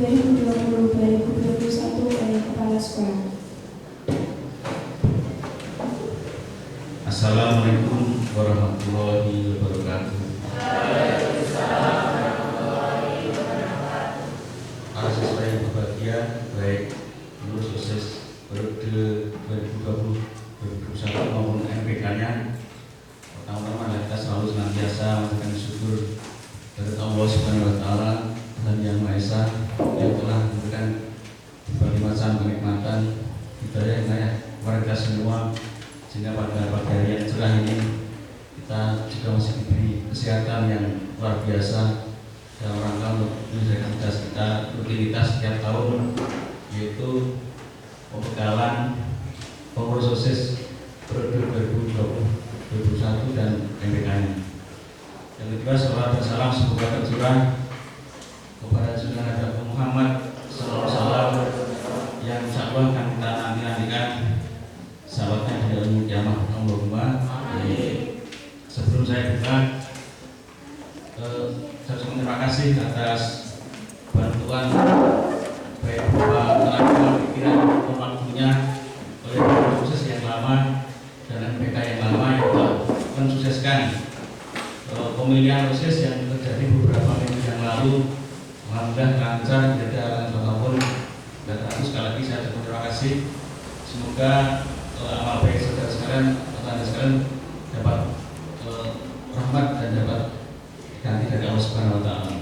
2020 2021 oleh Kepala Sekolah. Assalamualaikum warahmatullahi wabarakatuh. Para siswa yang berbahagia, baik lulus OSIS periode 2020-2021 maupun MPK-nya, pertama-tama kita selalu senantiasa mengucapkan syukur kepada Allah Subhanahu wa Ta'ala, Tuhan Yang Maha Esa, yang telah memberikan berbagai macam kenikmatan hidayah kepada kita semua, sehingga pada pagi hari yang cerah ini kita juga masih diberi kesehatan yang luar biasa dalam rangka untuk menyelesaikan tugas kita rutinitas setiap tahun, yaitu pembekalan pengurus OSIS periode 2020-2021 dan MPK-nya. Yang kedua, salawat dan salam semoga tercurah kepada Junjungan Nabi Muhammad sallallahu alaihi wasallam yang insyaallah akan kita nantikan sahabatnya di dalam kiamat. Allahumma amin. Sebelum saya buka, saya terima kasih atas bantuan baik berupa tenaga pikiran maupun waktunya oleh proses yang lama dan MPK yang lama yang telah mensukseskan pemilihan OSIS yang terjadi beberapa minggu yang lalu. Alhamdulillah lancar, tidak ada apapun. Dan sekali lagi saya terima kasih. Semoga amal baik saudara sekalian, anda sekalian dapat rahmat dan dapat ganti dari Allah Subhanahu wa Ta'ala.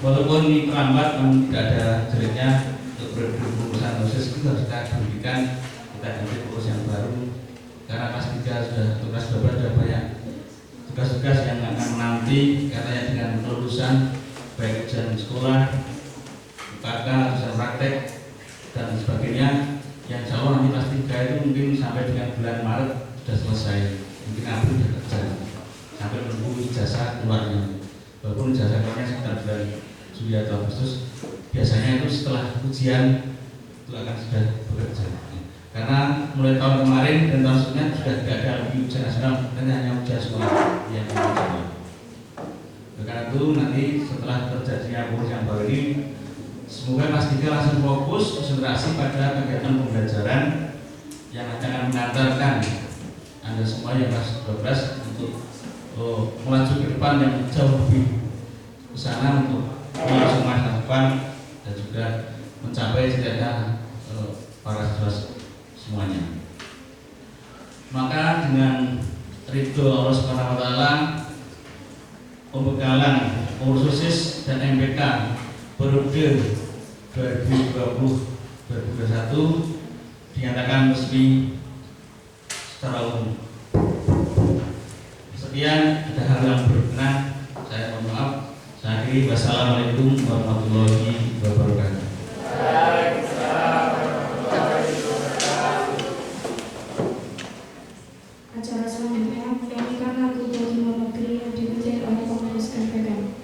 Walaupun ini terlambat, namun tidak ada jeleknya untuk berurusan OSIS itu harus kita berikan, kita ganti urus yang baru, karena kelas 3 sudah tugas double, sudah banyak tugas-tugas yang akan menanti katanya dengan kelulusan baik ujian sekolah, UKK, ujian praktek dan sebagainya, yang insya Allah nanti kelas 3 itu mungkin sampai dengan bulan Maret sudah selesai, mungkin April sudah kerja sampai menunggu ijazah keluarnya. Walaupun ijazah keluarnya sekitar bulan Juli atau Agustus, biasanya itu setelah ujian itu akan sudah bekerja. Karena mulai tahun kemarin dan tahun sebelumnya sudah tidak ada lagi ujian nasional, dan hanya ujian sekolah yang dilakukan. Karena itu nanti setelah terjadinya pengurus yang baru ini, semoga kelas 3 langsung fokus konsentrasi pada kegiatan pembelajaran yang akan mengantarkan Anda semua yang kelas 12 untuk melaju ke depan yang jauh lebih ke sana untuk langsung masa depan dan juga mencapai cita-cita para siswa semuanya. Maka dengan ridho Allah Subhanahu wa Ta'ala, pembekalan pengurus OSIS dan MPK periode 2020-2021 dinyatakan resmi secara umum. Sekian, ada hal yang berkenan, saya mohon maaf. Saya akhiri, wassalamualaikum warahmatullahi wabarakatuh. Acara selanjutnya menyanyikan lagu Bagi Negeri yang dipimpin oleh pengurus MPK.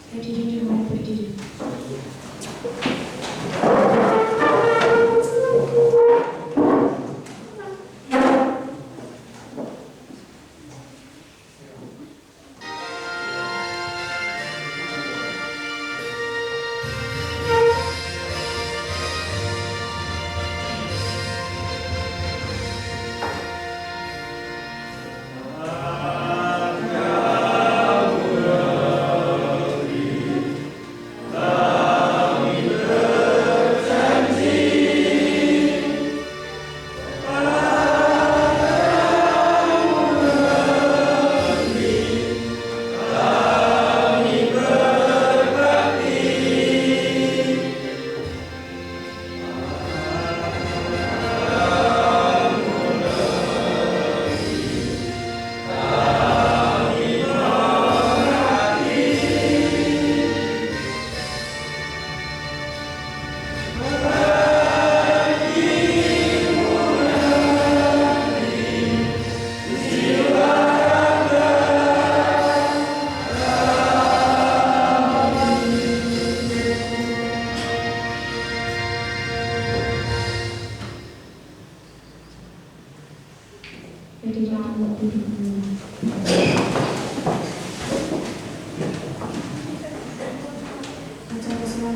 Berdiri di mana berdiri.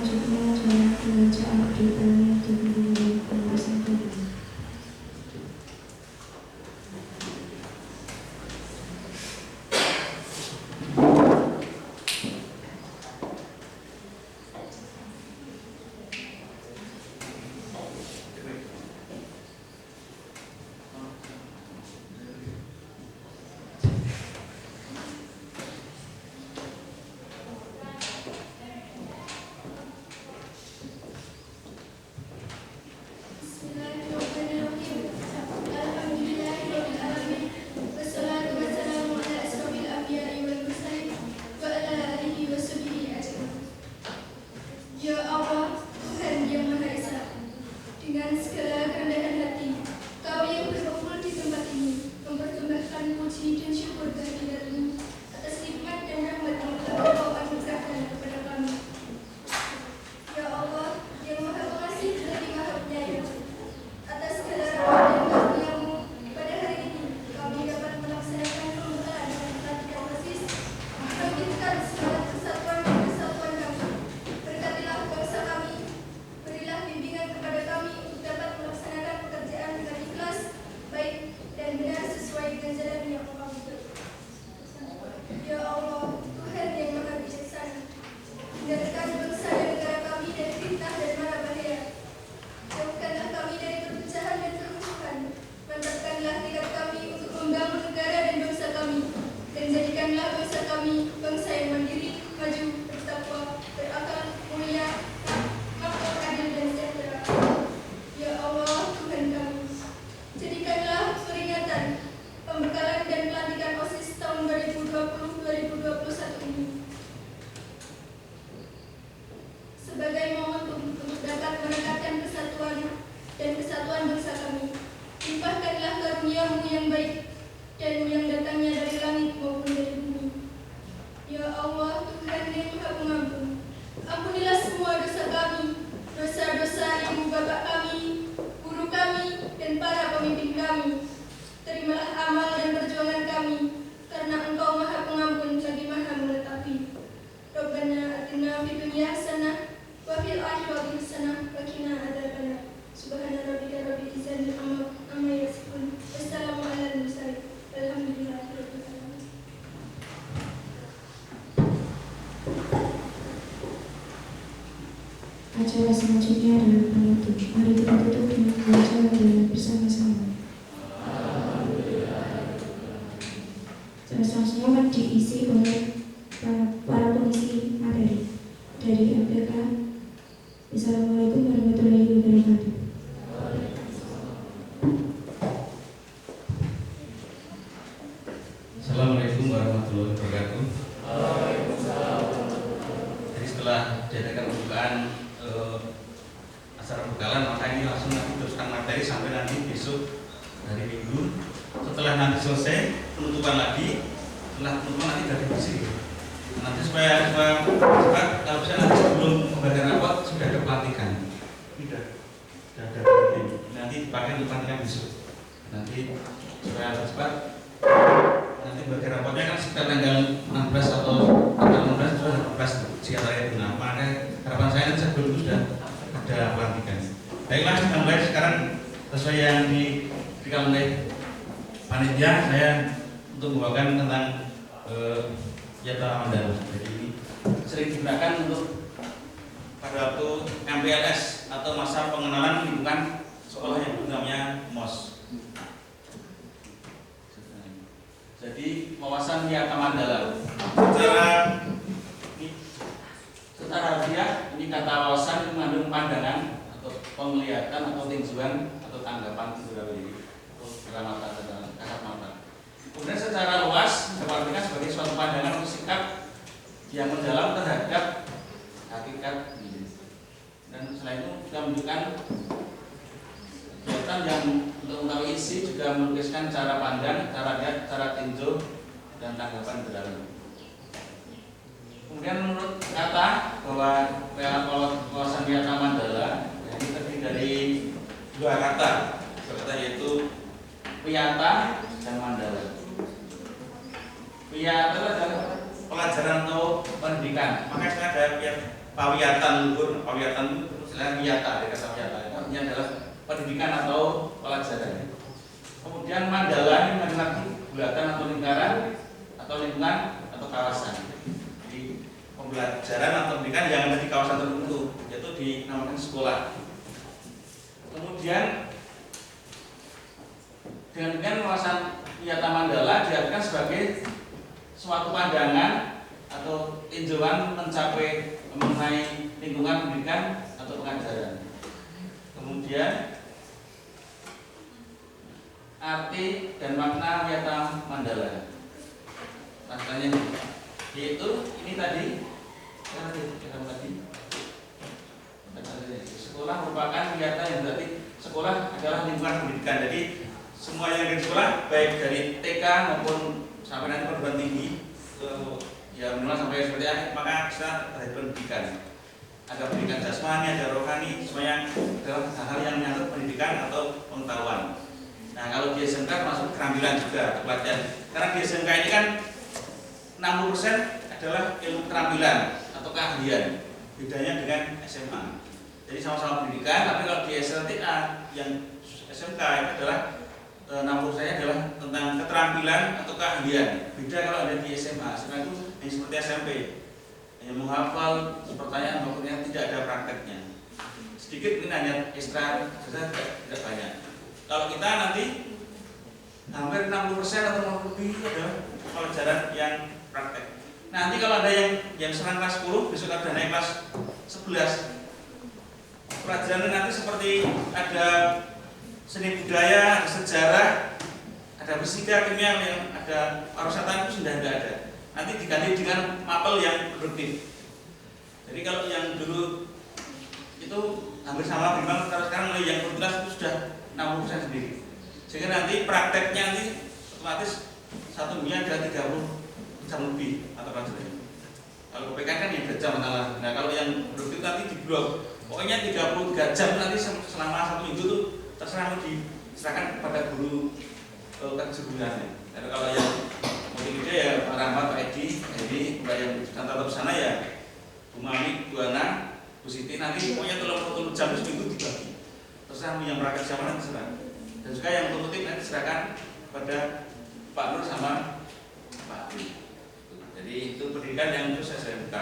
selanjutnya adalah pembacaan berita yang dipimpin pengurus acara. Acara selanjutnya adalah penutup. Mari kita tutup dengan membaca doa bersama-sama. Acara semua akan diisi oleh para pengisi materi dari MPK. Assalamualaikum warahmatullahi wabarakatuh. Assalamualaikum warahmatullahi wabarakatuh. Jadi setelah diadakan pembukaan acara pembekalan, maka ini langsung nanti teruskan materi sampai nanti besok hari Minggu. Setelah nanti selesai penutupan lagi, setelah penutupan nanti dari bersih. Nanti supaya kalau bisa nanti sebelum pembakaran rapot sudah ada pelantikan. Sudah ada pelantikan. Nanti dipakai untuk pelantikan besok. Nanti supaya cepat. Nanti bagi rapotnya kan sekitar tanggal 16 atau tanggal 16 atau 18 siapa itu. Nah, maka harapan saya nanti sebelum itu sudah ada pelantikan. Baiklah, kita mulai sekarang sesuai yang diberikan oleh panitia. Saya untuk membawakan tentang Yata Mandala. Jadi ini sering digunakan untuk pada waktu MPLS atau masa pengenalan lingkungan sekolah yang namanya MOS. Jadi wawasan Yata Mandala secara harfiah ini kata wawasan mengandung pandangan atau penglihatan atau tinjauan atau tanggapan atau mata kasat mata. Kemudian secara luas diartikan sebagai suatu pandangan atau sikap yang mendalam terhadap hakikat diri. Dan selain itu juga menunjukkan kegiatan yang untuk mengetahui isi juga melukiskan cara pandang, cara lihat, cara tinjau dan tanggapan berlalu. Kemudian menurut kata bahwa wawasan Yata Mandala ini terdiri dari dua kata, yaitu Wiyata dan Mandala. Wiyata adalah pelajaran atau pendidikan, pendidikan, maka istilah ada pawiyatan luhur, pawiyatan itu istilah wiyata, dari kata wiyata, artinya adalah pendidikan atau pelajaran. Kemudian mandala ini mengenai bulatan atau lingkaran atau lingkungan atau kawasan. Jadi pembelajaran atau pendidikan yang ada di kawasan tertentu, yaitu dinamakan sekolah. Kemudian dengan kawasan wiyata mandala diartikan sebagai suatu pandangan atau tinjauan mencapai mengenai lingkungan pendidikan atau pengajaran. Kemudian arti dan makna wiyata mandala. Rasanya yaitu ini tadi sekolah merupakan wiyata yang berarti sekolah adalah lingkungan pendidikan. Jadi semua yang ada di sekolah baik dari TK maupun sampai nanti perguruan tinggi ya minimal sampai seperti akhir, maka kita dari pendidikan. Ada pendidikan jasmani, ada rohani, semuanya adalah hal-hal yang menyangkut pendidikan atau pengetahuan. Nah, kalau di SMK masuk keterampilan juga, pelatihan. Karena di SMK ini kan 60% adalah ilmu keterampilan atau keahlian. Bedanya dengan SMA. Jadi sama-sama pendidikan, tapi kalau di SLTA yang SMK itu adalah 60% adalah tentang keterampilan atau keahlian. Beda kalau ada di SMA. SMA itu yang seperti SMP. Hanya menghafal pertanyaan maupun tidak ada prakteknya. Sedikit ini hanya ekstra, tidak banyak. Kalau kita nanti hampir 60% atau lebih adalah pelajaran yang praktek. Nanti kalau ada yang serang kelas 10, besok ada naik kelas 11. Pelajaran nanti seperti ada seni budaya, ada sejarah, ada fisika, kimia, yang ada pariwisata itu sudah tidak ada. Nanti diganti dengan mapel yang produktif. Jadi kalau yang dulu itu hampir sama, memang sekarang mulai yang produktif itu sudah 60% sendiri. Sehingga nanti prakteknya nanti otomatis satu minggunya ada 30 jam lebih atau pelajarannya. Kalau PPK kan yang 2 jam masalah. Nah kalau yang produktif nanti di blok, pokoknya 33 jam nanti selama 1 minggu itu terserah mau diserahkan kepada guru kejuruannya. Kalau yang multimedia ya Pak Rahmat, Pak Edi, jadi Mbak yang tetap sana ya Bu Mami, Bu Ana, Bu Siti, nanti pokoknya 30 jam seminggu dibagi. Terserah yang praktek siapa nanti terserah. Dan juga yang produktif nanti diserahkan kepada Pak Nur sama Pak Adi. Jadi itu pendidikan yang khusus SMK.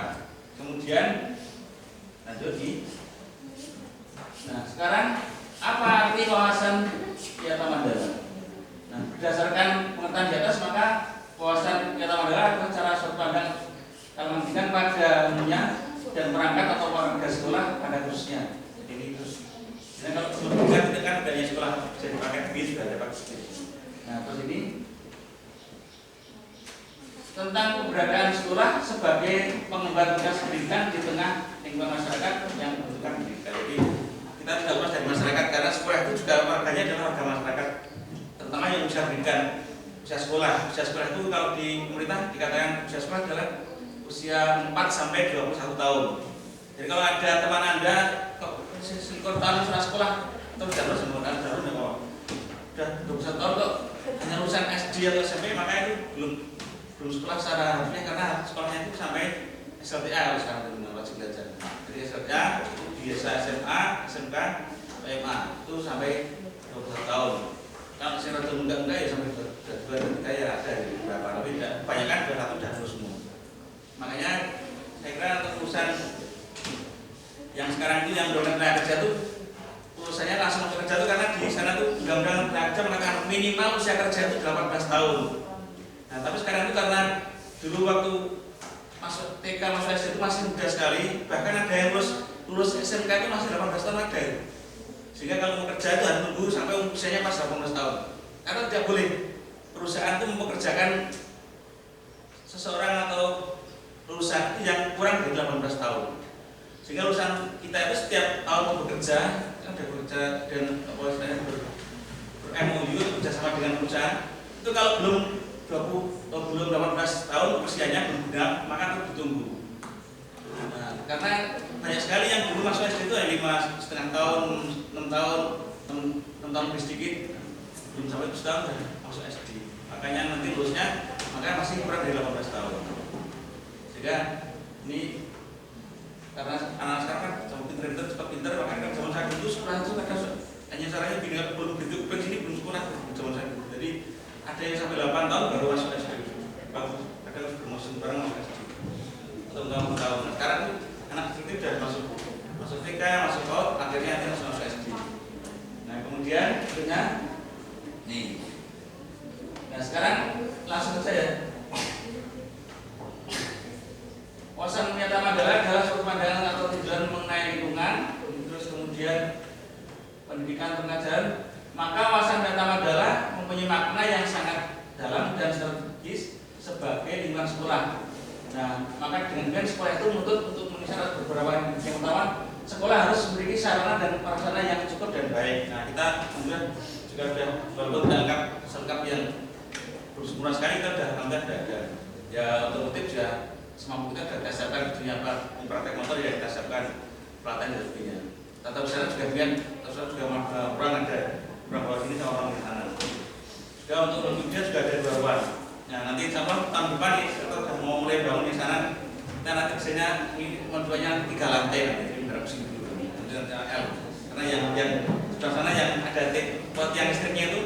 Kemudian lanjut di. Nah sekarang apa arti wawasan wiyata mandala? Nah berdasarkan pengetahuan di atas maka wawasan wiyata mandala adalah cara sudut pandang dalam pendidikan pada umumnya dan perangkat atau warga sekolah pada khususnya. Jadi ini terus. Dan kalau sebelum itu kan adanya sekolah bisa dipakai bis, sudah ada pakai. Nah terus ini tentang keberadaan sekolah sebagai pengemban tugas pendidikan di tengah lingkungan masyarakat yang membutuhkan pendidikan. Jadi kita tidak lepas dari masyarakat karena sekolah itu juga warganya adalah warga masyarakat, terutama yang usia pendidikan, usia sekolah. Usia sekolah itu kalau di pemerintah dikatakan usia sekolah adalah usia 4 sampai 21 tahun. Jadi kalau ada teman Anda kok selingkuh tahun sekolah atau tidak lulus sudah 21 tahun kok hanya lulusan SD atau SMP, maka itu belum sekolah secara harusnya karena sekolahnya itu sampai SLTA kalau sekarang itu wajib belajar. Jadi SLTA itu biasa SMA, SMK, SMA itu sampai 21 tahun. Kalau saya rada enggak ya sampai 2 dan 3 ya ada beberapa, tapi tidak kebanyakan 21 sudah lulus semua. Makanya saya kira untuk lulusan yang sekarang itu yang undang-undang tenaga kerja itu lulusannya langsung kerja itu karena di sana tuh undang-undang tenaga kerja mengatakan minimal usia kerja itu 18 tahun. Nah, tapi sekarang itu karena dulu waktu masuk TK, masuk SD itu masih muda sekali, bahkan ada yang lulus SMK itu masih 18 tahun ada. Sehingga kalau mau kerja itu harus tunggu sampai usianya pas 18 tahun. Karena tidak boleh perusahaan itu mempekerjakan seseorang atau lulusan itu yang kurang dari 18 tahun. Sehingga lulusan kita itu setiap tahun mau bekerja, kan ada bekerja dan ber-MOU itu bekerjasama dengan perusahaan. Itu kalau belum 18 tahun usianya belum genap, maka harus ditunggu. Nah, karena banyak sekali yang dulu masuk SD itu hanya 5,5 tahun, 6 tahun, 6 tahun lebih sedikit, belum sampai 7 tahun sudah masuk SD. Makanya nanti lulusnya, makanya masih kurang dari 18 tahun. Sehingga Ini karena anak sekarang kan cepat pinter, makanya kan zaman saya dulu sekolah itu hanya caranya bina belum bentuk sini belum sekolah zaman saya dulu. Jadi ada yang sampai 8 tahun baru masuk SD. Bagus, kadang bermusim bareng masuk SD. Atau enggak tahun. Nah, sekarang anak kecil itu sudah masuk TK, masuk PAUD, akhirnya dia masuk SD. Nah kemudian berikutnya nih. Nah sekarang langsung saja. Wawasan menyata Mandala adalah suatu pandangan atau tujuan mengenai lingkungan, terus kemudian pendidikan pengajaran. Maka wawasan data Mandala mempunyai makna yang sangat dalam dan strategis sebagai lingkungan sekolah. Nah, maka dengan demikian sekolah itu menuntut untuk memenuhi syarat beberapa yang pertama, sekolah harus memiliki sarana dan prasarana yang cukup dan baik. Nah, kita kemudian juga sudah walaupun tidak selengkap yang bersempurna sekali, kita sudah hampir ada. Ya otomotif ya semampu kita sudah kita siapkan dunia praktek motor ya kita siapkan pelatihan dan sebagainya. Tata usaha juga demikian, tata usaha juga kurang ada kurang bawah sini sama orang di sana. Juga untuk lebihnya juga ada 2 ruang. Nah nanti insya Allah tahun depan nih kita sudah mau mulai bangun di sana. Kita nanti biasanya ini modulannya 3 lantai nanti jadi berapa sih dulu nanti L. Karena yang sebelah sana yang ada buat yang listriknya itu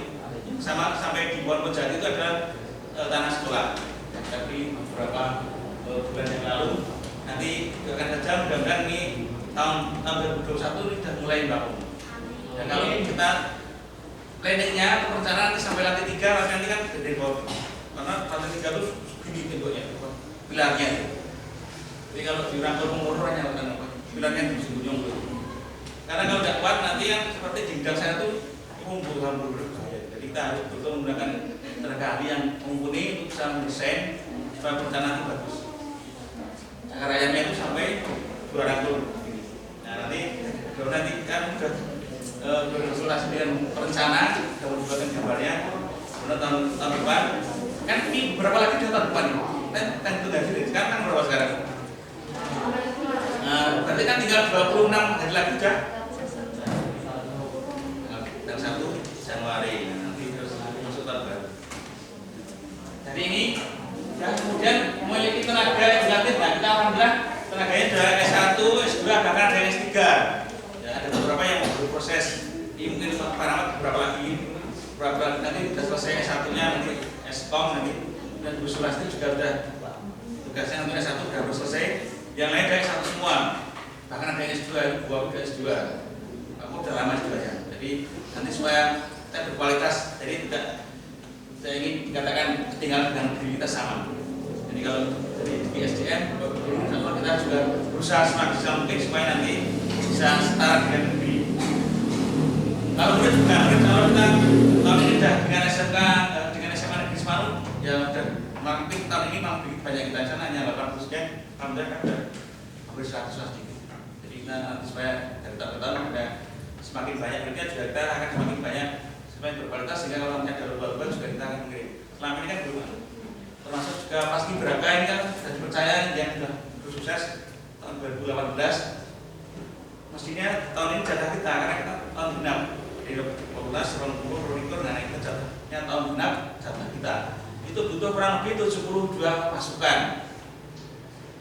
sama sampai di Pondok Jati itu adalah tanah sekolah. Tapi beberapa bulan yang lalu nanti akan saja mudah-mudahan ini tahun 2021 ini sudah mulai bangun. Dan kalau kita planningnya atau perencanaan nanti sampai lantai 3, nanti kan gede banget. Karena lantai 3 itu segini bentuknya, pilarnya. Jadi kalau dirangkul pengurus hanya pilarnya di sembunyiung. Karena kalau tidak kuat nanti yang seperti di bidang saya itu hampir berbahaya. Jadi kita harus betul menggunakan tenaga ahli yang mumpuni untuk bisa mendesain supaya perencanaan itu bagus. Cakar ayamnya itu sampai 2 rangkul. Nah nanti kalau nanti kan sudah berkonsultasi dengan perencana, kita membuatkan gambarnya. Kemudian tahun depan, kan ini berapa lagi di tahun depan? Kan itu nggak sih. Sekarang kan berapa sekarang? Nah, berarti kan tinggal 26 hari lagi sudah. Dan 1 Januari. Nah, nanti terus masuk tahun baru. Jadi ini ya, kemudian memiliki tenaga yang relatif. Nah, kita alhamdulillah tenaganya sudah S1, S2, bahkan ada S3. Ya, ada beberapa yang berproses. Ini mungkin parameter beberapa lagi. Beberapa nanti sudah selesai S1-nya, nanti S.Com nanti dan Bu Sulasti juga sudah tugasnya untuk S1 sudah selesai. Yang lain dari S1 semua. Bahkan ada S2, gua juga S2. Aku udah lama S2 ya. Jadi nanti supaya kita berkualitas, jadi tidak saya ingin dikatakan ketinggalan dengan diri kita sama. Jadi kalau dari SDM, kita juga berusaha semaksimal mungkin supaya nanti bisa setara dengan negeri. Kalau kita juga, kalau kita tahun ini sudah dengan SMK, dengan SMA Negeri Semarang, ya sudah mungkin tahun ini memang banyak kita sana hanya 80 sekian, alhamdulillah kan sudah hampir 100 sedikit. Jadi kita nanti supaya dari tahun ke tahun ada semakin banyak kerja juga kita akan semakin banyak semakin berkualitas sehingga kalau punya jalur baru juga kita akan mengirim. Selama ini kan belum, termasuk juga Paski Braka ini kan sudah dipercaya yang sudah bersukses tahun 2018. Mestinya tahun ini jatah kita karena kita tahun genap di fakultas Pronikur, nah kita jatahnya tahun genap jatah kita itu butuh kurang lebih 72 pasukan.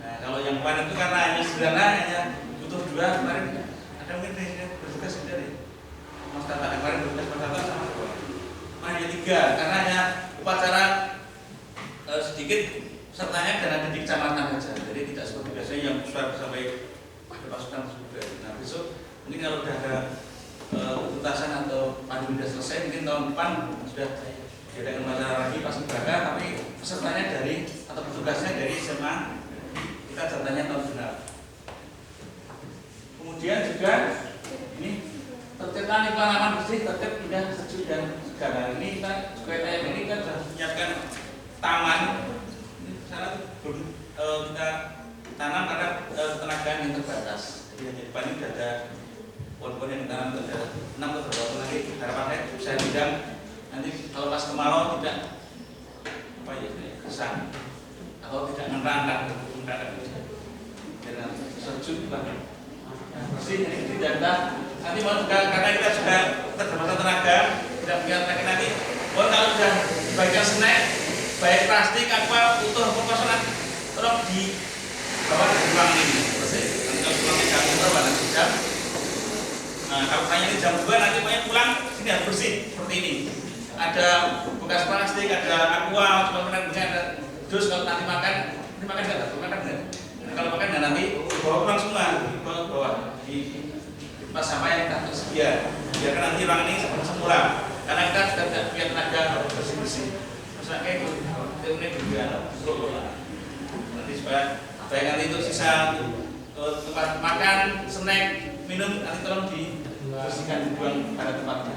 Nah kalau yang kemarin itu karena hanya sederhana hanya butuh 2, kemarin ada mungkin bertugas dari Mas Tata, kemarin bertugas Mas Tata sama hanya 3 karena hanya upacara sedikit sertanya dan ada di kecamatan saja, jadi tidak seperti biasanya yang besar sampai pasukan juga. Nah besok mungkin kalau sudah ada tuntasan atau pandemi sudah selesai, mungkin tahun depan sudah diadakan acara lagi Paski Braka, tapi pesertanya dari atau petugasnya dari SMA kita jatahnya tahun genap. Kemudian juga ini tertibkan lingkungan bersih, tertib, indah, sejuk dan segar. Ini kita supaya ini kita sudah menyiapkan taman. Ini sana kita tanam karena tenaga yang terbatas. Jadi hanya depan ini ada pohon-pohon yang ditanam ada 6 atau berapa lagi. Harapannya bisa bidang nanti kalau pas kemarau tidak apa ya kesang atau tidak menerangkan dan sejuk lah bersih ini tidak kita nanti mau juga karena kita sudah terbatas tenaga tidak punya tenaga nanti kalau sudah dibagikan snack baik plastik apa utuh apa kosongan tolong bahwa di ruangan ini selesai. Nanti kalau pulangnya jam berapa nanti jam. Nah, kalau tanya ini jam 2 nanti pokoknya pulang sini harus bersih seperti ini. Ada bekas plastik, ada aqua, cuma ada dus. Kalau nanti makan nggak? Makan nggak? Nah, kalau makan nanti bawa pulang semua, bawa di tempat sampah yang tak tersedia. Biarkan nanti ruangan ini seperti semula. Karena kita sudah tidak punya tenaga bersih-bersih. Maksudnya kayak ini juga nanti supaya nanti itu sisa tempat makan, snack, minum nanti tolong dibersihkan, dibuang pada tempatnya.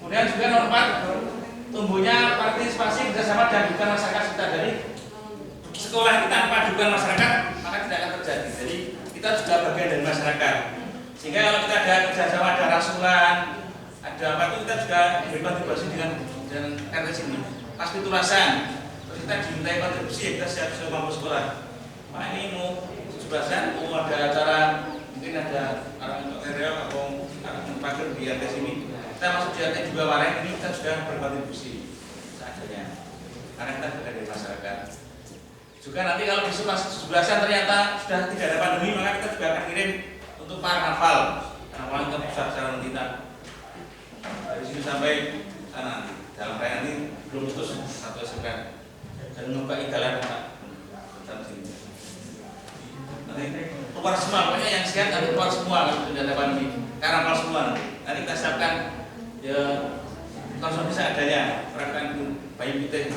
Kemudian juga nomor 4, tumbuhnya partisipasi kerjasama dan dukungan masyarakat kita. Dari sekolah kita tanpa dukungan masyarakat maka tidak akan terjadi. Jadi kita juga bagian dari masyarakat. Sehingga kalau kita ada kerjasama, ada rasulan, ada apa itu kita juga beri kontribusi dengan RT sini. Pas pitulasan, terus kita dimintai kontribusi, kita siap mampu sekolah. Pak ini mau 17-an, mau ada acara, mungkin ada orang area atau orang pagar di RT sini. Kita masuk di RT juga wareng, ini kita sudah berkontribusi seadanya. Karena kita bagian dari masyarakat. Juga nanti kalau besok pas 17-an ternyata sudah tidak ada pandemi, maka kita juga akan kirim untuk karnaval. Karnaval kita besar secara kita dari sini sampai sana. Dalam rangka nanti belum putus satu SMK dan mencoba igalan sampai sini. Nanti keluar semua, pokoknya yang sehat nanti keluar semua kalau sudah ada pandemi. Karnaval semua nanti kita siapkan ya konsumsi seadanya, perangkat bayi putih.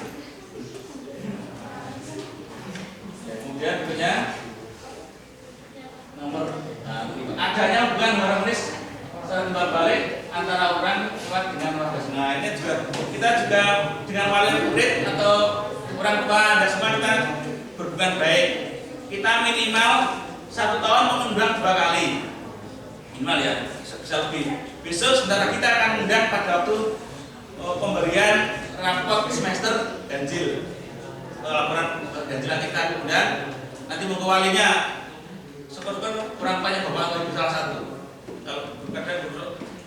Kemudian berikutnya nomor adanya hubungan harmonis saling balik antara orang tua dengan warga. Nah ini juga kita juga dengan wali murid atau orang tua dan semua kita berhubungan baik. Kita minimal 1 tahun mengundang 2 kali minimal ya, bisa lebih. Besok sebentar kita akan undang pada waktu pemberian raport semester ganjil. Laporan ganjil nanti kita undang, nanti mau ke walinya. Syukur-syukur kurang banyak bapak atau ibu salah satu. Kalau kadang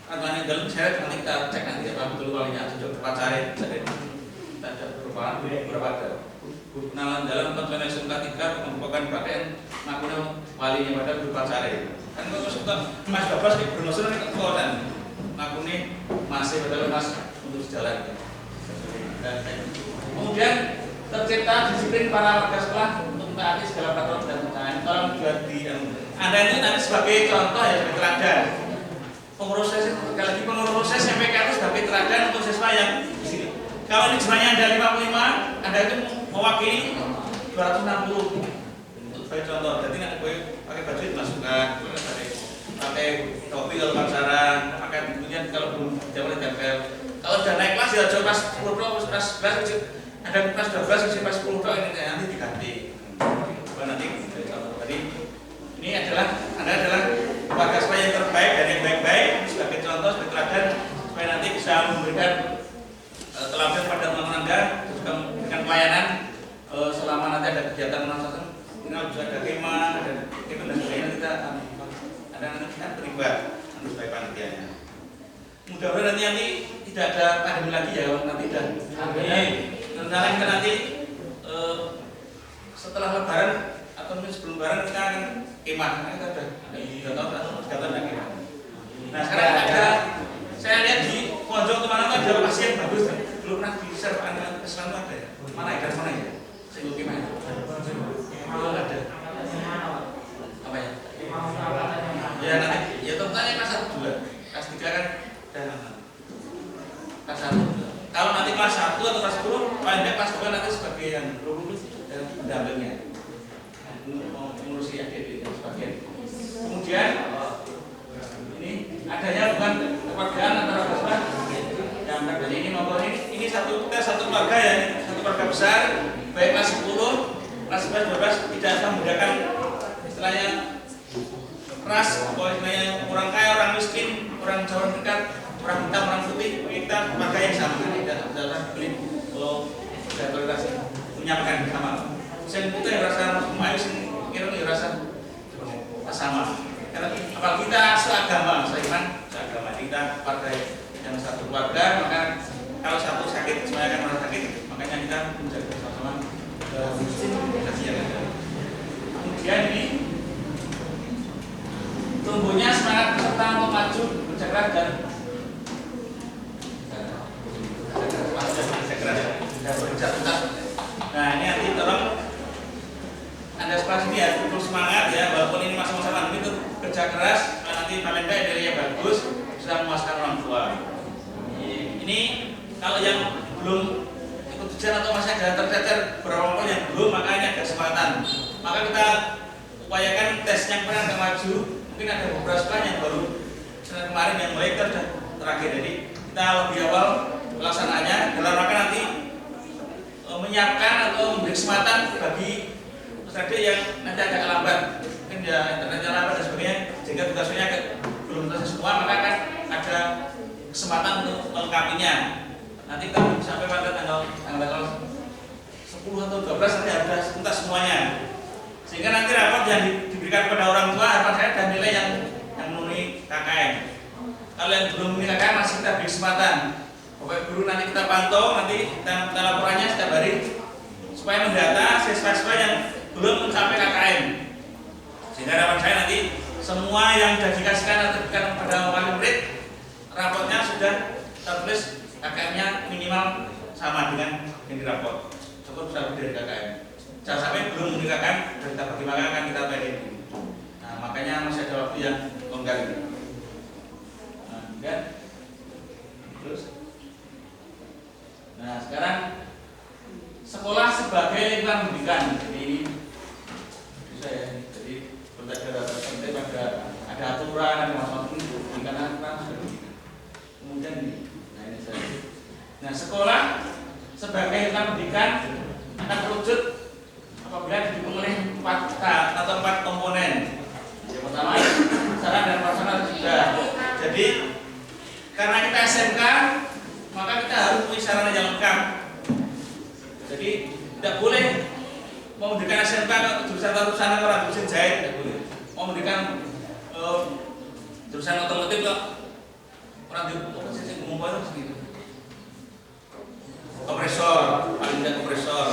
antaranya dalam syarat nanti kita cek nanti apa betul walinya sudah berpacaran. Kita ada beberapa ada kenalan dalam ketentuan SMK 3 mengumpulkan pakaian ngakunya walinya pada berpacaran. Kan kalau suka Mas Babas kayak bernosul nih kekuatan ngakunya masih padahal mas untuk jalan. Kemudian tercipta disiplin para warga sekolah untuk mentaati segala peraturan dan pengetahuan. Tolong juga di Anda ini nanti sebagai contoh ya, sebagai teladan. Pengurus SMPK itu sebagai teladan untuk siswa yang di sini. Kalau ini jumlahnya ada 55, Anda itu mewakili 260 untuk sebagai contoh. Jadi nanti pakai baju dimasukkan, pakai topi kalau pacaran, pakai kemudian kalau belum jawab tempel. Kalau sudah naik kelas ya coba pas 10 pas 11 ada pas 12 pas 10 ini nanti diganti. Nanti jadi ini adalah Anda adalah warga sekolah yang terbaik dan yang baik-baik sebagai contoh, sebagai teladan supaya nanti bisa memberikan teladan pada teman-teman Anda juga memberikan pelayanan selama nanti ada kegiatan masyarakat. Ini bisa ada kemah, ada kemah dan sebagainya kita ada nanti kita terlibat sebagai panitianya. Mudah-mudahan nanti tidak ada pandemi lagi ya, nanti tidak. Rencana kita nanti setelah Lebaran atau mungkin sebelum Lebaran kita akan kemah. Kita sudah tahu atau 3 tahun lagi kemah. Nah sekarang ada, saya lihat di pojok kemana ada pasien bagus, belum pernah di share anak Islam ada ya? Mana ya? Dari mana ya? Saya kemah itu. Belum ada. Apa ya? Ya nanti, ya tentunya kelas 1 2, kelas 3 kan kelas 1. Kalau nanti kelas 1 atau kelas 10, paling tidak kelas 2 nanti sebagai yang pendampingnya mengurusi adik dan sebagainya. Kemudian ini adanya hubungan kekeluargaan antara kelas dan jadi ini nomor ini satu keluarga ya, satu keluarga besar, baik kelas 10, kelas 11, 12 tidak akan membedakan istilahnya ras, istilahnya orang kaya, orang miskin, orang jauh dekat, orang hitam, orang putih, kita keluarga yang sama, tidak dalam beli dan toleransi menyampaikan bersama. Sen putih rasa semua kira rasa sama. Karena apalagi kita seagama, seagama kita partai yang satu keluarga, maka kalau satu sakit semuanya akan merasa sakit, makanya kita menjaga bersama-sama kasih yang ada. keras dan nah ini nanti tolong Anda sekelas ini ya cukup semangat ya, walaupun ini masa-masa pandemi itu kerja keras, nanti paling tidak nilainya bagus, bisa memuaskan orang tua. Ini kalau yang belum ikut ujian atau masih ada tercecer beberapa poin yang belum, maka ini ada kesempatan. Maka kita upayakan tes yang pernah agak maju, mungkin ada beberapa sekolah yang baru kemarin yang mulai sudah terakhir, jadi kita lebih awal pelaksanaannya dalam rangka nanti menyiapkan atau memberi kesempatan bagi peserta yang nanti agak lambat, mungkin ya internetnya lambat dan sebagainya, sehingga tugasnya belum selesai semua, maka kan ada kesempatan untuk melengkapinya. Nanti kita sampai pada tanggal 10 atau 12 nanti ada tuntas semuanya, sehingga nanti rapor yang diberikan kepada orang tua harapan saya dan nilai yang memenuhi KKM. Kalau yang belum memenuhi KKM masih kita beri kesempatan. Bapak Guru nanti kita pantau, nanti kita laporannya setiap hari supaya mendata siswa-siswa yang belum mencapai KKM. Sehingga harapan saya nanti semua yang sudah dikasihkan atau diberikan kepada wali murid, raportnya sudah tertulis KKM-nya minimal sama dengan yang diraport, cukup bisa lebih dari KKM. Jangan sampai belum memenuhi KKM dan kita bagaimana akan kita pilih. Nah, makanya masih ada waktu yang longgar. Nah, kan? Terus. Nah, sekarang sekolah sebagai lingkungan pendidikan. Jadi ini bisa ya. Jadi berdasarkan tertentu ada aturan, ada masalah itu. Karena kemudian ini. Nah, ini saya. Nah, sekolah sebagai lingkungan pendidikan akan terwujud apabila didukung oleh 4 komponen. Yang pertama, sarana dan prasarana sudah. Jadi karena kita SMK, maka kita harus punya sarana yang lengkap. Jadi tidak boleh mau mendirikan SMK ke jurusan orang mesin jahit, tidak boleh. Mau mendirikan jurusan otomotif kok orang di posisi umum itu segitu. Kompresor, paling tidak kompresor,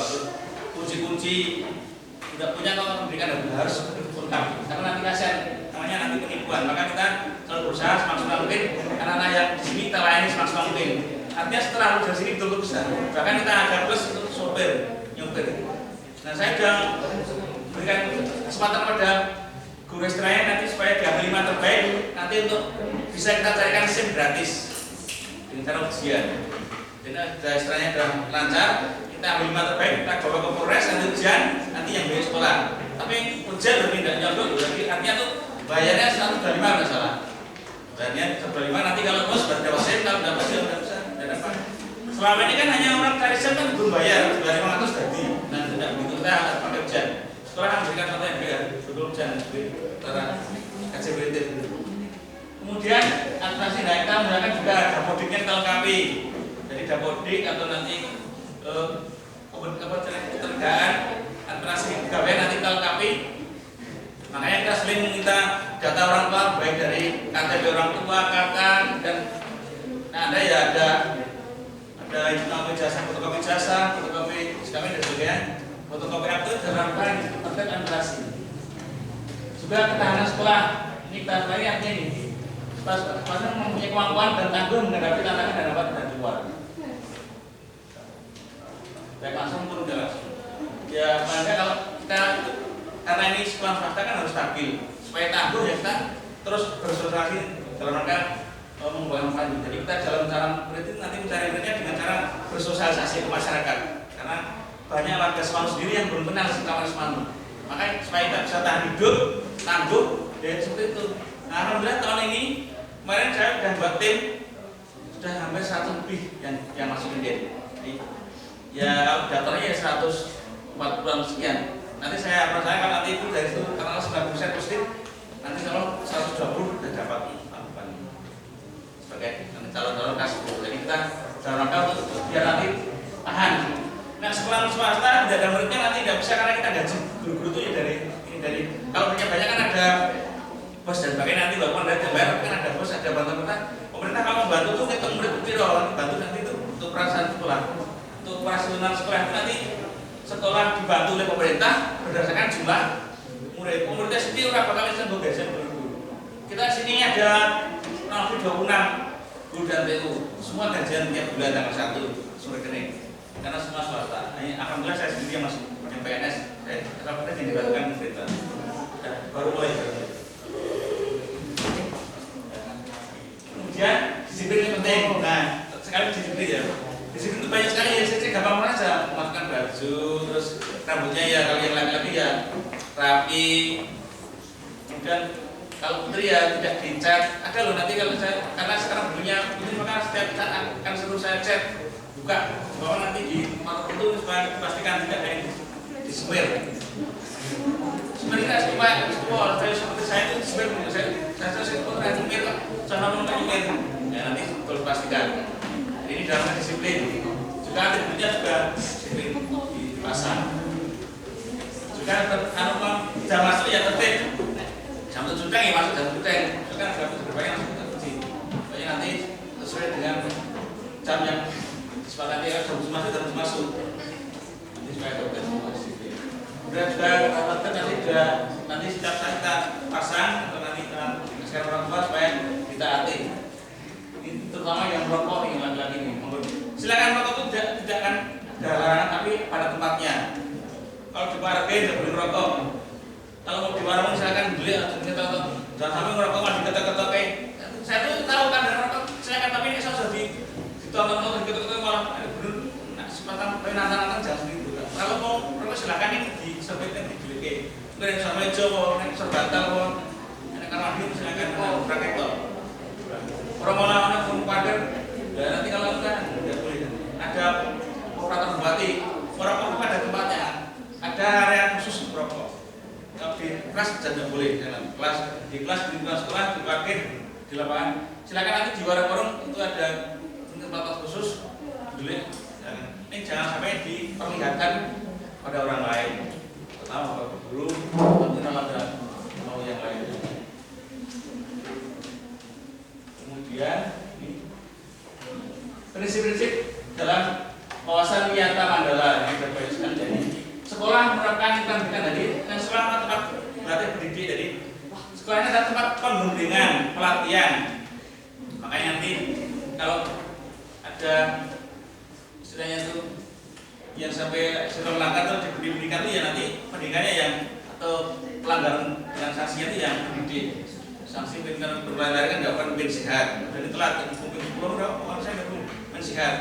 kunci-kunci tidak punya kalau mendirikan harus lengkap. Karena nanti kasihan, namanya nanti penipuan. Maka kita selalu berusaha semaksimal mungkin, anak-anak yang di sini kita layani semaksimal mungkin. Artinya setelah lulus dari sini betul-betul bisa. Bahkan kita ada plus untuk sopir, nyopir. Nah, saya sudah berikan kesempatan pada guru ekstranya nanti supaya diambil 5 terbaik. Nanti untuk bisa kita carikan SIM gratis dengan cara ujian. Jadi ada ekstranya sudah lancar, kita ambil 5 terbaik, kita bawa ke Polres, nanti ujian, nanti yang biaya sekolah. Tapi ujian lebih tidak nyogok, jadi artinya tuh bayarnya 125 nggak salah. Bayarnya 125, nanti kalau bos baru dapat SIM, kalau dapat SIM nggak bisa. Selama ini kan hanya orang cari SIM kan belum bayar, sudah 500 tadi. Nah, tidak begitu, kita pakai ujian. Sekolah kan memberikan contoh yang beda, betul ujian secara KCBT. Kemudian administrasi, nah kita menggunakan juga dapodiknya kita lengkapi. Jadi dapodik atau nanti ketenagaan administrasi pegawai nanti kita lengkapi. Makanya kita sering meminta data orang tua, baik dari KTP orang tua, kakak, dan nah ada ya ada fotokopi jasa, fotokopi SKM dan sebagainya, fotokopi akte dan rangkaian terkait administrasi. Juga ketahanan sekolah, ini kita lagi artinya ini, pasien mempunyai kemampuan dan tangguh menghadapi tantangan dan dapat dari luar. Baik langsung pun enggak langsung. Ya, makanya kalau kita karena ini sekolah swasta kan harus stabil, supaya tangguh ya kita terus bersosialisasi dalam rangka membangun value. Jadi kita dalam cara murid nanti mencari muridnya dengan cara bersosialisasi ke masyarakat. Karena banyak warga Semanu sendiri yang belum kenal kawan Semanu. Makanya supaya kita bisa tahan hidup, tangguh, ya seperti itu. Nah, alhamdulillah tahun ini kemarin saya sudah buat tim sudah hampir 100 lebih yang masuk Inden. Jadi ya daftarnya 140-an sekian. Nanti saya kalau nanti itu dari itu karena 90% positif, nanti kalau 120 sudah dapat sebagai calon-calon kasih. Jadi kita dalam rangka untuk biar nanti tahan. Nah, sekolah swasta tidak ada muridnya nanti tidak bisa karena kita gaji guru-guru itu ya dari kalau punya banyak kan ada bos dan sebagainya, nanti walaupun ada bayar kan ada bos, ada bantuan pemerintah kalau membantu tuh kita murid itu bantu nanti itu untuk perasaan sekolah, untuk operasional sekolah itu nanti sekolah dibantu oleh pemerintah berdasarkan jumlah muridnya sendiri orang bakal bisa bekerja. Kita sini ada kurang lebih 26 guru dan TU semua gajian tiap bulan tanggal 1 sore rekening karena semua swasta. Alhamdulillah saya sendiri yang masih yang PNS, saya rapatnya yang dilakukan pemerintah. Baru mulai. Kemudian disiplin yang penting. Nah, sekali disiplin ya. Disiplin itu banyak sekali ya. Saya gampang aja memasukkan baju, terus rambutnya ya kalau yang laki-laki ya rapi. Kemudian kalau putri ya tidak dicat. Ada loh nanti kalau saya karena sekarang dulunya putri maka setiap saat akan suruh saya cat buka bahwa nanti di motor itu supaya pastikan tidak ada yang disemir. Sebenarnya semua saya seperti saya itu semir saya semir jangan menyemir ya nanti betul pastikan. Ini dalam disiplin juga atributnya juga disiplin dipasang juga jam masuk ya tertib jam 7 ya masuk jam 7 juga jam 7 berbayar masuk jam 7 pokoknya nanti sesuai dengan jam yang sepakati ya jam 7 masuk jam 7 masuk nanti supaya tertib semua disiplin kemudian juga nanti setiap saat kita pasang atau nanti sekarang orang tua supaya ditaati. Ini terutama yang merokok yang laki-laki ini. Silakan merokok itu tidak akan ada larangan tapi pada tempatnya. Kalau di parkir tidak boleh merokok. Kalau mau di warung silakan beli atau jangan sampai merokok malah diketok-ketok. Saya tuh tahu kan merokok silakan tapi ini saya sudah ditonton diketok-ketok malah bener. Nah, sepatang nantang jangan sendiri. Kalau mau merokok silakan ini diserbitkan dibeli. Kemudian sama Jawa, serbantal, karena dia silakan praktek. Orang malah pagar, ya nanti kalau enggak boleh. Ada operator bupati, merokok itu ada tempatnya, ada area khusus merokok. Kalau di kelas tidak boleh, kelas di kelas sekolah, di parkir, di lapangan. Silakan nanti di warung-warung itu ada tempat khusus, boleh. Ini jangan sampai diperlihatkan pada orang lain, terutama bapak guru, atau ada mau yang lain. Kemudian prinsip-prinsip dalam wawasan Wiyata Mandala yang berbasis jadi sekolah menerapkan pendidikan tadi dan sekolah tempat berlatih pendidik jadi sekolahnya ada tempat pembimbingan pelatihan makanya nanti kalau ada istilahnya itu yang sampai sudah melanggar atau dipendidikan itu ya nanti pendidikannya yang atau pelanggaran dengan sanksinya itu yang pendidik. Sanksi pimpinan berlari kan nggak akan sehat dan telat mungkin 10 orang saya nggak sehat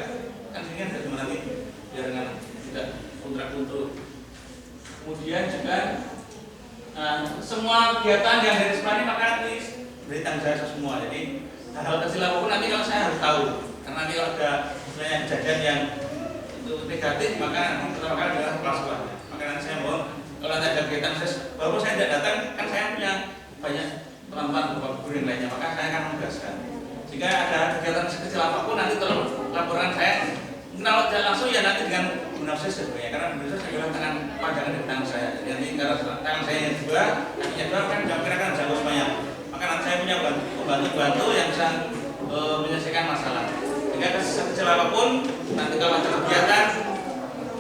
kan sehingga tidak nanti biar tidak kontrak untuk kemudian juga semua kegiatan yang dari sekolah ini maka nanti beri tanggung jawab semua jadi hal-hal kecil apapun nanti kalau saya harus tahu karena nanti kalau ada misalnya kejadian yang itu negatif maka nanti pertama kali adalah kepala sekolah maka nanti saya mohon kalau nanti ada kegiatan walaupun saya tidak datang kan saya punya banyak teman-teman bapak guru yang lainnya maka saya akan menugaskan jika ada kegiatan sekecil apapun nanti tolong laporan saya kalau tidak langsung ya nanti dengan munafsir sebenarnya karena munafsir saya bilang tangan panjangan dari tangan saya jadi nanti karena tangan saya yang dua kakinya dua kan kira-kira jangkau semuanya maka nanti saya punya pembantu yang bisa menyelesaikan masalah jika sekecil apapun nanti kalau ada kegiatan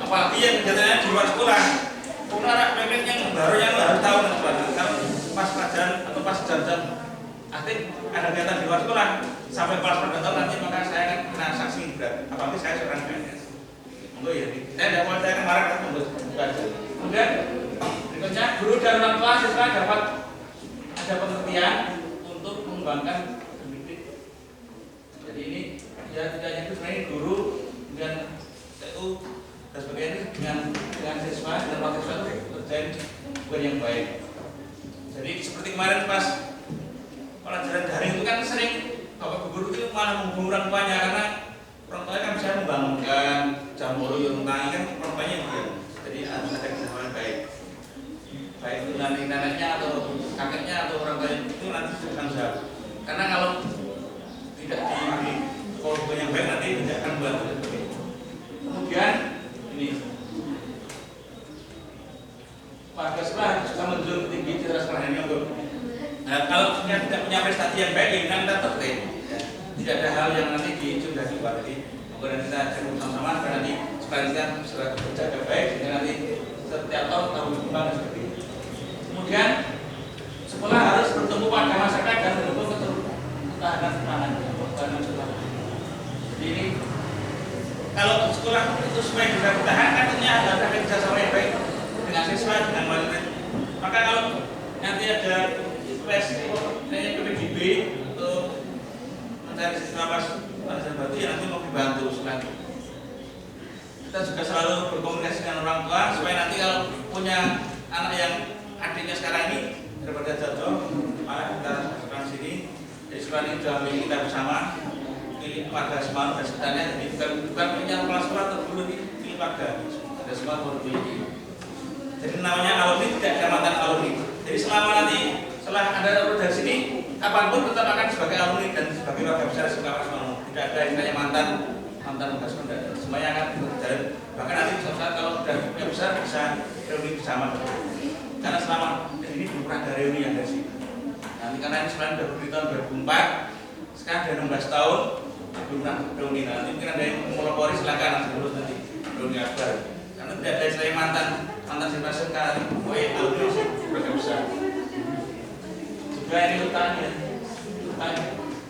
apalagi yang kegiatannya di luar sekolah pengarah pemimpin yang baru yang harus tahu kalau pas pelajaran atau pas jam-jam aktif ada kegiatan di luar sekolah sampai kelas pertama nanti maka saya akan kena sanksi berat apalagi saya seorang PNS monggo ya saya tidak mau saya kemarin kan membuat kemudian berikutnya guru dan orang tua siswa dapat ada pengertian untuk mengembangkan pendidik jadi ini ya tidak hanya itu sebenarnya guru dan itu dan sebagainya dengan siswa dan wakil siswa itu kerjain bukan yang baik jadi seperti kemarin pas pelajaran daring itu kan sering bapak guru itu malah menghubungi orang tuanya karena orang tuanya kan bisa membangunkan jam bolu yang tentang kan orang tuanya juga jadi harus ada kesalahan baik itu neneknya atau kakeknya atau orang tuanya itu nanti akan jawab karena kalau tidak diberi kalau yang baik nanti tidak akan membantu kemudian ini warga sekolah juga menjunjung tinggi citra sekolah ini untuk kalau kita tidak punya prestasi yang baik ya kita tertib tidak ada hal yang nanti sudah diwakili kemudian kita cari sama-sama supaya nanti supaya kita sudah berjaga baik sehingga nanti setiap tahun berkembang seperti ini kemudian sekolah harus bertemu pada masyarakat dan bertemu ketahanan pangan, ketahanan sekolah. Jadi ini kalau sekolah itu supaya bisa bertahan, kan tentunya harus ada kerjasama yang baik dengan siswa, dengan murid. Maka kalau nanti ada tes PPDB untuk mencari siswa pas berarti ya nanti mau dibantu sekali. Kita juga selalu berkomunikasi dengan orang tua supaya nanti kalau punya anak yang adiknya sekarang ini daripada jatuh, malah kita sekarang sini. Jadi sekarang ini sudah milik kita bersama, milik warga Semarang dan sekitarnya. Jadi bukan punya kepala sekolah terdulu ini milik warga. Ada semua memiliki. Jadi namanya alumni, tidak ada mantan alumni. Jadi selama nanti setelah ada dari sini, kapanpun tetap akan sebagai alumni dan sebagai warga besar Semarang. Tidak ada istilahnya mantan bekas penduduk. Semuanya akan berjalan. Bahkan nanti suatu saat kalau sudah punya besar bisa reuni bersama. Karena selama ini belum pernah ada reuni yang dari sini. Nanti karena ini sebenarnya sudah berdiri tahun 2004, sekarang sudah 16 tahun belum pernah reuni. Nanti mungkin ada yang melopori silakan nanti reuni akbar. Karena tidak ada istilahnya mantan simpatisan kali. Oh ya, alumni warga besar. Juga ini letaknya,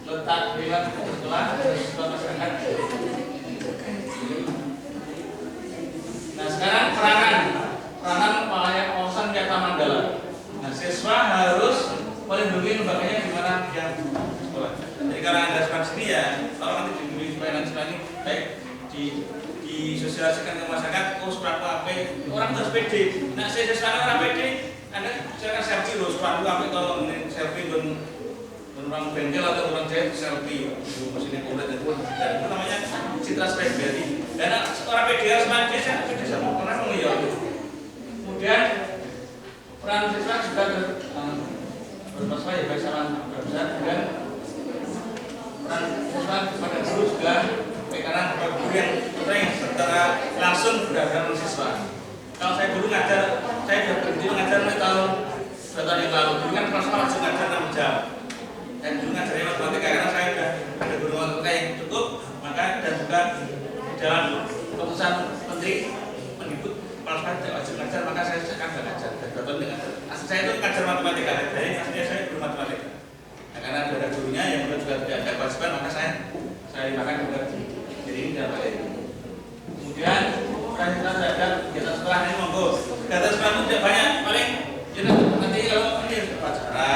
letak lewat sekolah sekolah masyarakat. Nah sekarang peranan Malaya Kawasan Yata Mandala. Nah siswa harus melindungi lembaganya di mana dia sekolah. Jadi karena ada sekarang sini ya, kalau nanti dilindungi supaya nanti ini baik disosialisasikan ke masyarakat. Oh seperti apa? Orang harus pede. Nah saya sekarang orang pede. Anda saya selfie loh, seperti apa kalau ini selfie orang bengkel atau orang jahit selfie mesinnya kulit itu namanya citra spesial. Dan orang PD harus mandi saya PD sama orang mengiyor. Kemudian peran siswa juga bermasalah ya baik sama besar dan peran siswa kepada guru juga karena kemudian kita yang secara langsung berhadapan dengan siswa. Kalau saya dulu ngajar, saya sudah berhenti mengajar mulai tahun 2 tahun yang lalu. Dulu kan kelas langsung ngajar 6 jam. Dan dulu ngajarnya matematika karena saya sudah ada guru matematika yang cukup, maka dan juga dalam keputusan menteri mendikbud kepala sekolah tidak wajib ngajar, maka saya akan tidak ngajar. Dan 2 tahun ngajar. Asli saya itu ngajar matematika, jadi aslinya saya guru matematika. Nah, karena ada gurunya yang juga tidak ada kewajiban, maka saya makan juga. Jadi ini tidak baik. Kemudian kita terhadap kegiatan sekolah ini monggo. Kegiatan sekolah itu tidak banyak, paling nanti kalau ini upacara.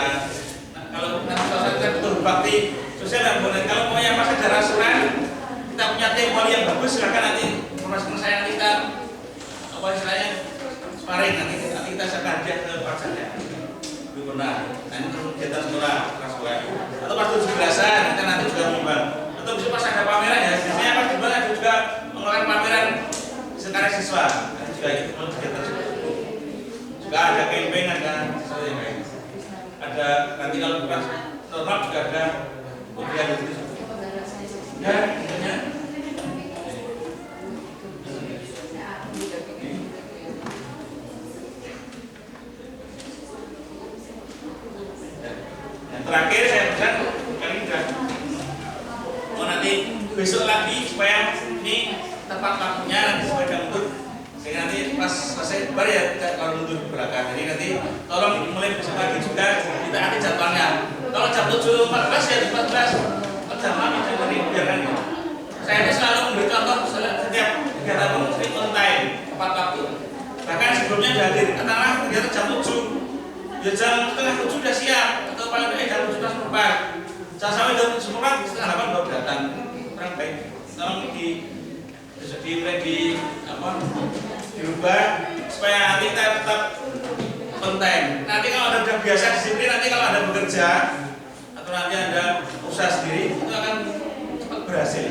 Kalau nanti kita betul bakti sosial dan boleh. Kalau mau yang pas acara asuran, kita punya tim wali yang bagus, silakan nanti informasi saya nanti kita apa istilahnya sparring nanti kita akan hadiah ke pacarnya. Itu pernah. Nah ini kegiatan sekolah, atau pas 17-an kita nanti juga menyumbang. Atau bisa pas ada pameran ya, biasanya pas juga ada juga mengeluarkan pameran sekarang siswa. Nanti juga itu kegiatan juga ada campaign, ada sesuatu yang lain. Ada nanti kalau kelas normal juga ada ujian itu. Ya, intinya yang terakhir saya pesan kali ini mau nanti besok lagi supaya ini tepat waktunya nanti supaya mundur. Sehingga nanti pas selesai baru ya tidak kalau mundur ke belakang. Jadi nanti tolong mulai besok lagi juga kita atur jadwalnya. Kalau jam 7.14 ya 14. Jam lama jangan dibiarkan. Saya itu selalu memberi contoh setiap kegiatan mesti on time, tepat waktu. Bahkan sebelumnya hadir, katakanlah kegiatan jam 7, ya jam setengah 7 sudah siap, atau paling tidak jam 7.04. Jangan sampai jam 7.04 setengah 8 baru datang. Kurang baik. Tolong dirubah supaya nanti kita tetap on time. Nanti kalau ada udah biasa disiplin, nanti kalau ada bekerja atau nanti ada usaha sendiri itu akan cepat berhasil.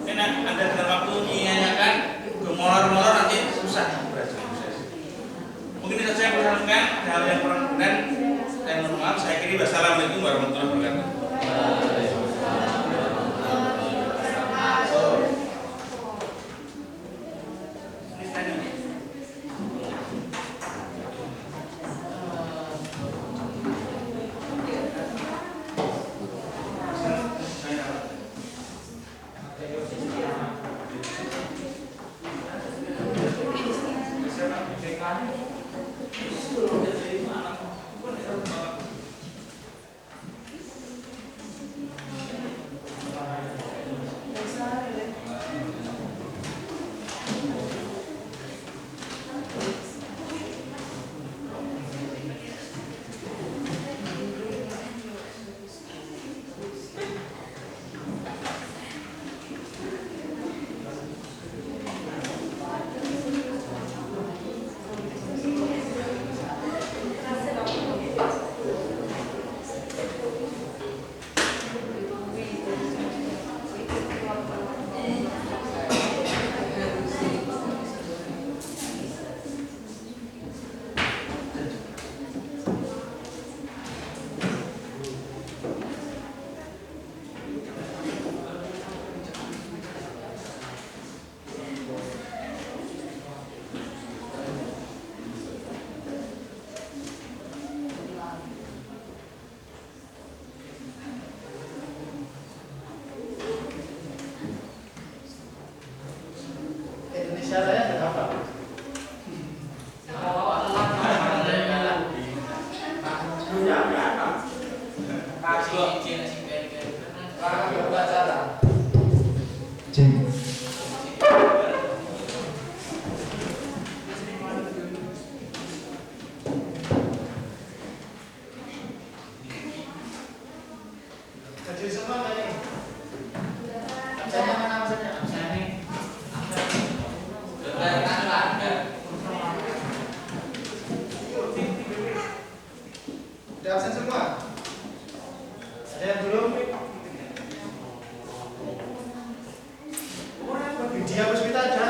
Karena Anda dalam waktu menyanyikan gemolor-molor nanti susah berhasil. Mungkin itu saja yang saya sampaikan. Hal yang kurang benar dan mohon maaf. Saya kira wassalamualaikum warahmatullahi wabarakatuh. Sudah absen semua? Ada yang belum? Dia Puspita ada.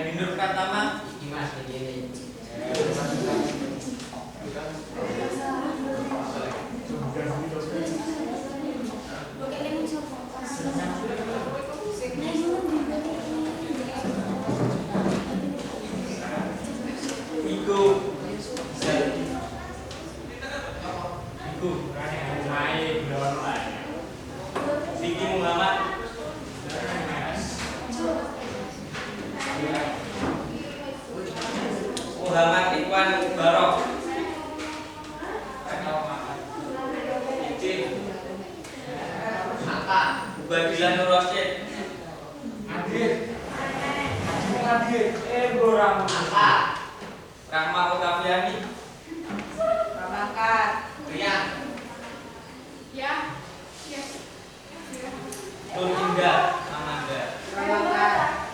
Bindur Pratama, Dimas begini. Iku, main dolar. Siki Muhammad. Muhammad Ikhwan Barok. Ubadilah Nur Rasyid. Adir. Borang. Rahma Utafiani. Ramangkat. Rian. Ya. Nur Indah. Amanda. Ramangkat.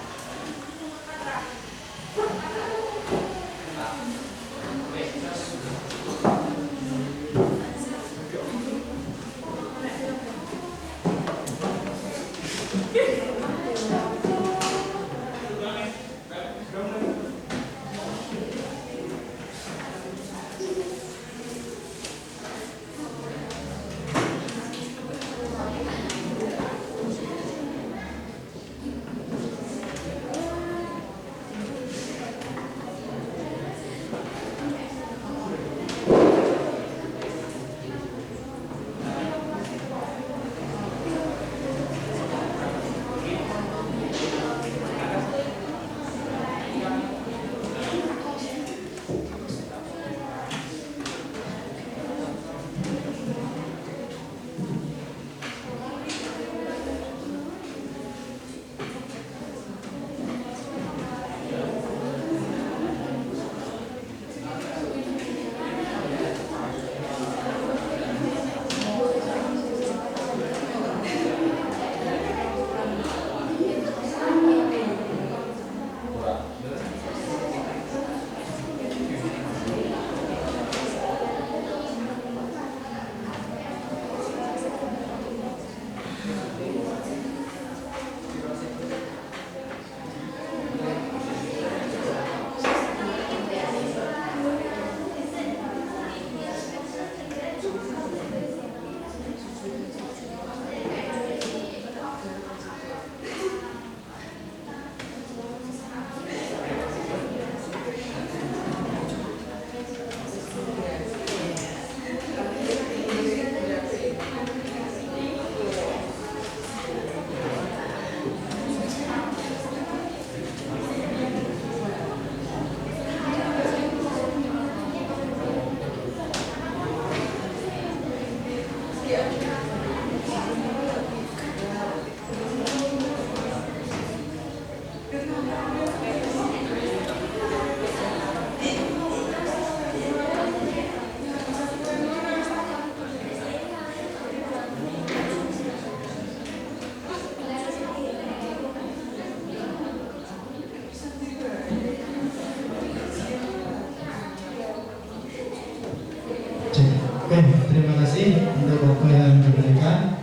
Oke, terima kasih untuk waktu yang diberikan.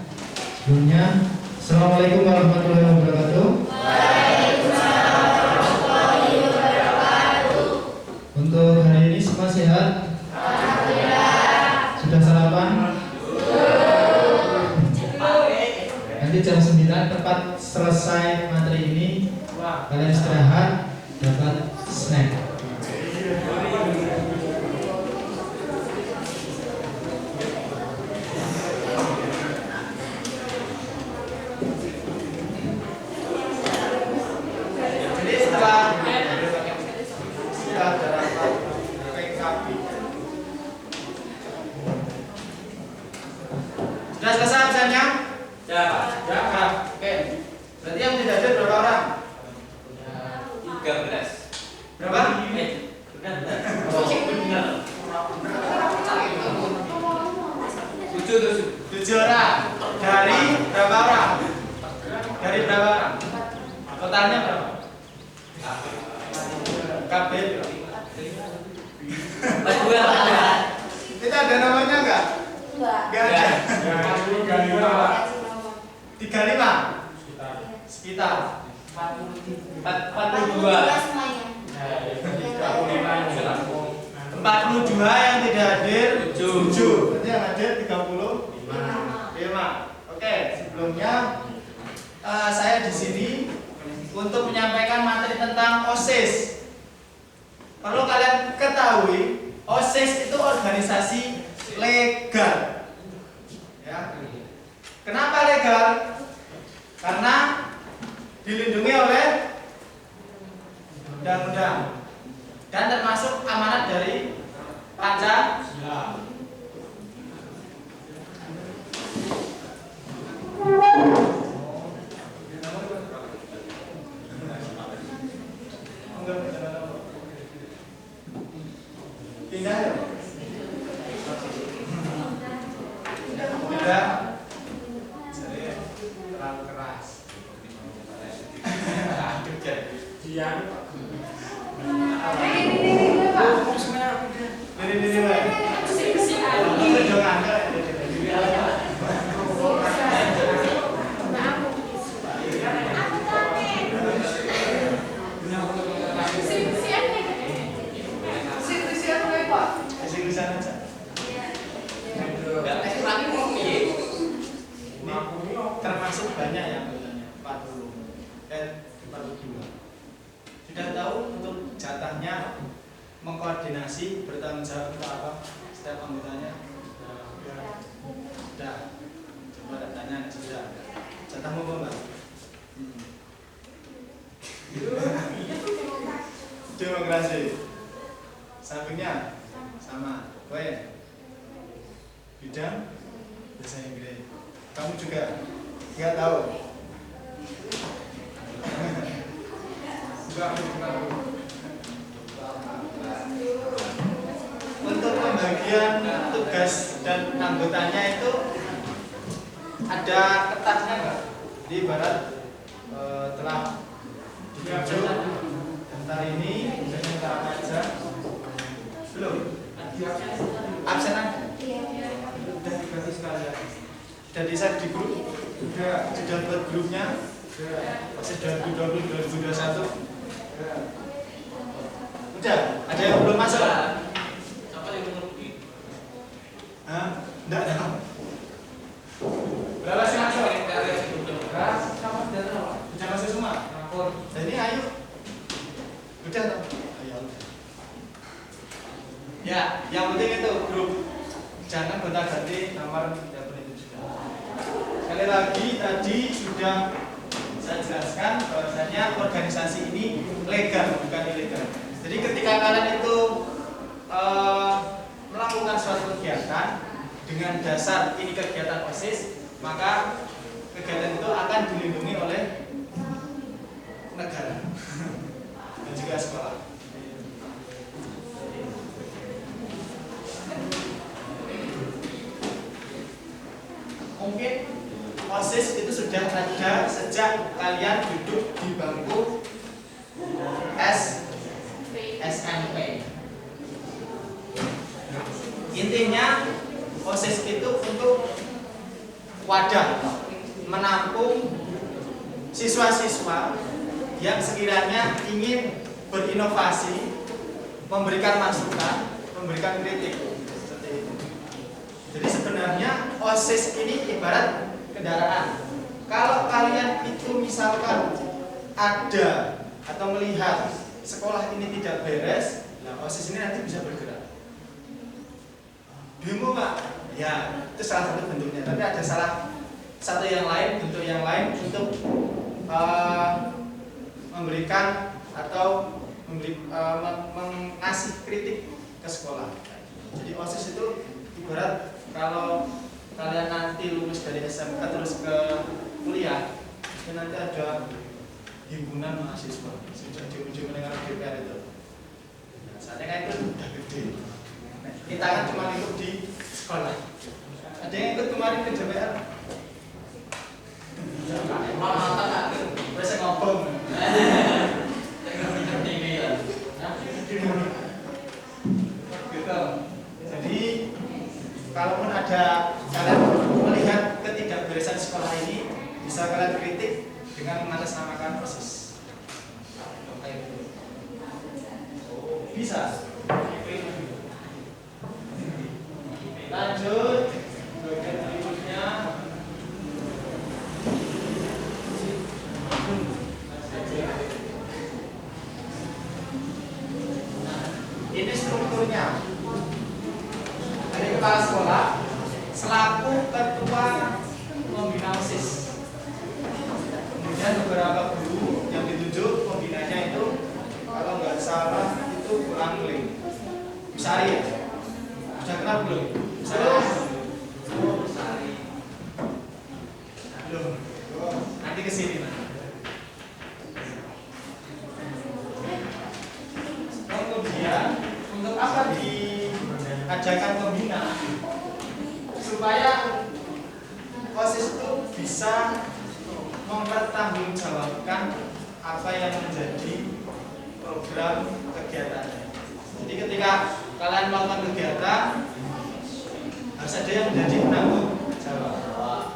Sebelumnya, Assalamualaikum warahmatullahi wabarakatuh. Untuk hari ini semua sehat? Sudah sarapan? Nanti jam 9 tepat selesai materi ini, kalian istirahat, dapat snack. Jadi setelah ada rapat PKB, sudah selesai absennya? Ya, Pak. Ya, Kak. Oke. Berarti yang tidak ada berapa orang? 13. Berapa? Benar. Oh, benar. 7 orang. Dari berapa orang? Dari berapa orang? Totalnya berapa? KB. Kita ada namanya enggak? Enggak ada. 35. Sekitar 42. 42 yang tidak hadir 7. Berarti yang hadir 35. Oke, sebelumnya saya di sini untuk menyampaikan materi tentang OSIS. Perlu kalian ketahui, OSIS itu organisasi legal. Ya. Kenapa legal? Karena dilindungi oleh undang-undang dan termasuk amanat dari Pancasila. Pindah ya? Tidak. Terlalu keras. Termasuk banyak yang bertanya 42. Sudah tahu untuk jatahnya mengkoordinasi bertanggung jawab untuk apa setiap anggotanya? Sudah. Coba tanya sudah. Jatahmu apa, Mbak? Demokrasi. Sampingnya sama. Baik. Bidang bahasa Inggris. Kamu juga nggak tahu? Untuk pembagian tugas dan anggotanya itu ada kertasnya nggak? Di barat telah ditunjuk daftar ini, misalnya cara aja belum? Absen aja? Sudah dibagi sekalian. Sudah desain di grup? Sudah buat grupnya? Sudah 2020 2021? Udah? Ada yang belum masuk? Siapa yang mengerti? Hah? Enggak tahu. Berapa sih masuk? Sudah masuk semua? Jadi ayo. Udah toh? Ayo. Ya, yang penting itu grup. Jangan gonta-ganti nomor telepon itu juga. Sekali lagi tadi sudah saya jelaskan bahwasanya organisasi ini legal bukan ilegal. Jadi ketika kalian itu melakukan suatu kegiatan dengan dasar ini kegiatan OSIS, maka kegiatan itu akan dilindungi oleh negara dan juga sekolah. Mungkin OSIS itu sudah ada sejak kalian duduk di bangku SMP. Intinya OSIS itu untuk wadah menampung siswa-siswa yang sekiranya ingin berinovasi, memberikan masukan, memberikan kritik seperti itu. Jadi sebenarnya OSIS ini ibarat kendaraan. Kalau kalian itu misalkan ada atau melihat sekolah ini tidak beres, nah OSIS ini nanti bisa bergerak. Demo Pak, ya itu salah satu bentuknya. Tapi ada salah satu yang lain, bentuk yang lain untuk memberikan atau mengasih kritik ke sekolah. Jadi OSIS itu ibarat kalau kalian nanti lulus dari SMK terus ke kuliah, itu nanti ada himpunan mahasiswa sejak di ujung mendengar DPR itu. Nah, saatnya kan itu udah gede. Kita kan cuma ikut di sekolah. Ada yang ikut kemarin ke DPR? Bisa ngomong. Jadi kalaupun ada kalian melihat ketidakberesan sekolah ini, bisa kalian kritik dengan mengatasnamakan OSIS. Bisa. Lanjut bagian berikutnya. Ini strukturnya. Dari kepala sekolah selaku ketua pembina OSIS. Kemudian beberapa guru yang ditunjuk pembinanya itu kalau nggak salah itu Bu Angling. Bu Sari ya? Sudah kenal belum? Belum. Nanti kesini nanti. Kemudian untuk apa diadakan pembina? Supaya OSIS itu bisa mempertanggungjawabkan apa yang menjadi program kegiatannya. Jadi ketika kalian melakukan kegiatan, harus ada yang menjadi penanggung jawab.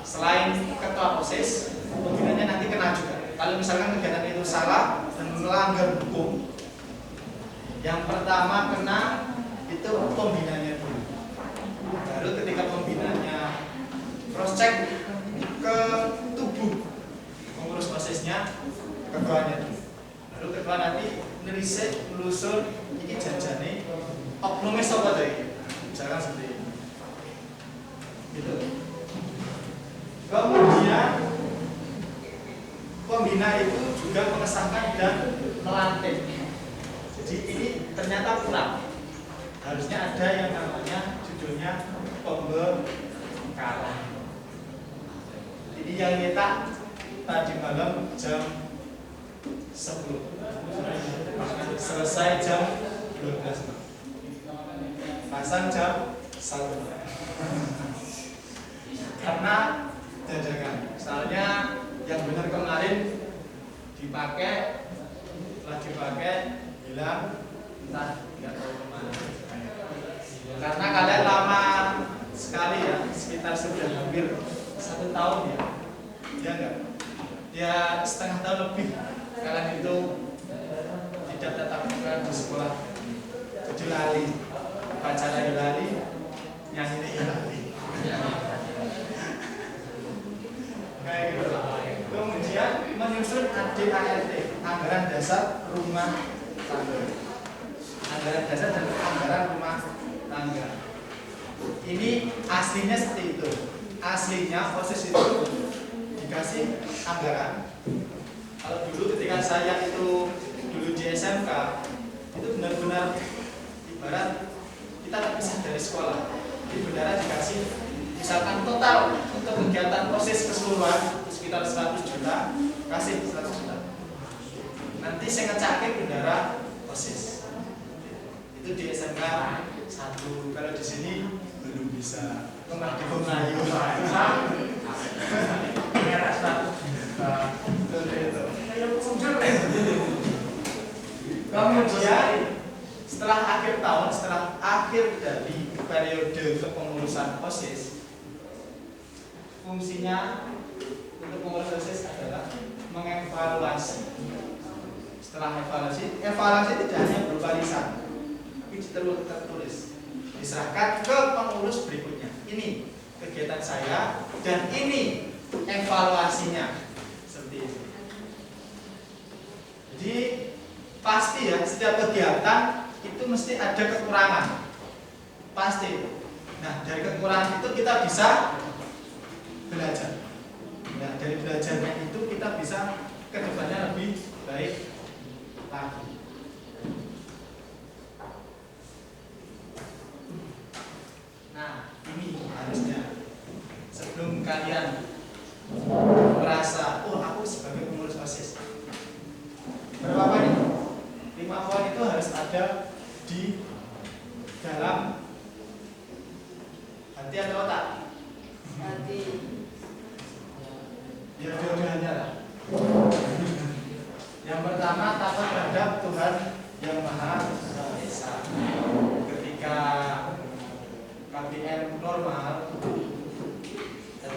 Selain ketua OSIS, pembinanya nanti kena juga. Kalau misalkan kegiatan itu salah dan melanggar hukum, yang pertama kena itu pembinanya dulu. Baru ketika pembinanya cross check ke tubuh pengurus OSISnya, ketuanya dulu. Baru ketua nanti nerisik, melusur, ini janjane oknumnya sobat dari misalkan seperti ini. Gitu. Kemudian pembina itu juga mengesahkan dan melantik. Jadi ini ternyata kurang. Harusnya ada yang namanya judulnya pembekalan. Ini yang nyetak tadi malam jam 10. Selesai jam 12. Pasang jam 1. Karena jajakan. Soalnya yang benar kemarin dipakai, setelah dipakai hilang, entah nggak tahu kemana. Karena kalian lama sekali ya, sekitar sudah hampir 1 tahun ya, ya enggak? Ya setengah tahun lebih kalian itu tidak tetap muka di sekolah. Jadi lali, baca lali, nyanyi lali. Kayak gitu. Kemudian menyusun ADART, anggaran dasar rumah tangga. Anggaran dasar dan anggaran rumah tangga. Ini aslinya seperti itu. Aslinya OSIS itu dikasih anggaran. Kalau dulu ketika saya itu dulu di SMK, itu benar-benar ibarat kita terpisah dari sekolah. Jadi bendara dikasih misalkan total untuk kegiatan OSIS keseluruhan sekitar 100 juta, kasih 100 juta. Nanti saya ngecake bendara OSIS. Itu di SMK 1. Kalau di sini belum bisa. Rumah di Bungayu. Merah 100 juta. Kemudian setelah akhir tahun, setelah akhir dari periode kepengurusan OSIS, fungsinya untuk pengurus OSIS adalah mengevaluasi. Setelah evaluasi tidak hanya berupa lisan, tapi tertulis, diserahkan ke pengurus berikutnya. Ini kegiatan saya dan ini evaluasinya, seperti itu. Jadi pasti ya, setiap kegiatan itu mesti ada kekurangan, pasti. Nah, dari kekurangan itu kita bisa belajar. Nah, dari belajarnya itu kita bisa ke depannya lebih baik lagi. Nah, ini harusnya sebelum kalian merasa, oh aku sebagai pengurus OSIS, berapa poin? 5 poin itu harus ada di dalam hati atau otak? Hati. Ya dua-duanya lah. Yang pertama, takut terhadap Tuhan yang Maha Esa. Ketika KPM normal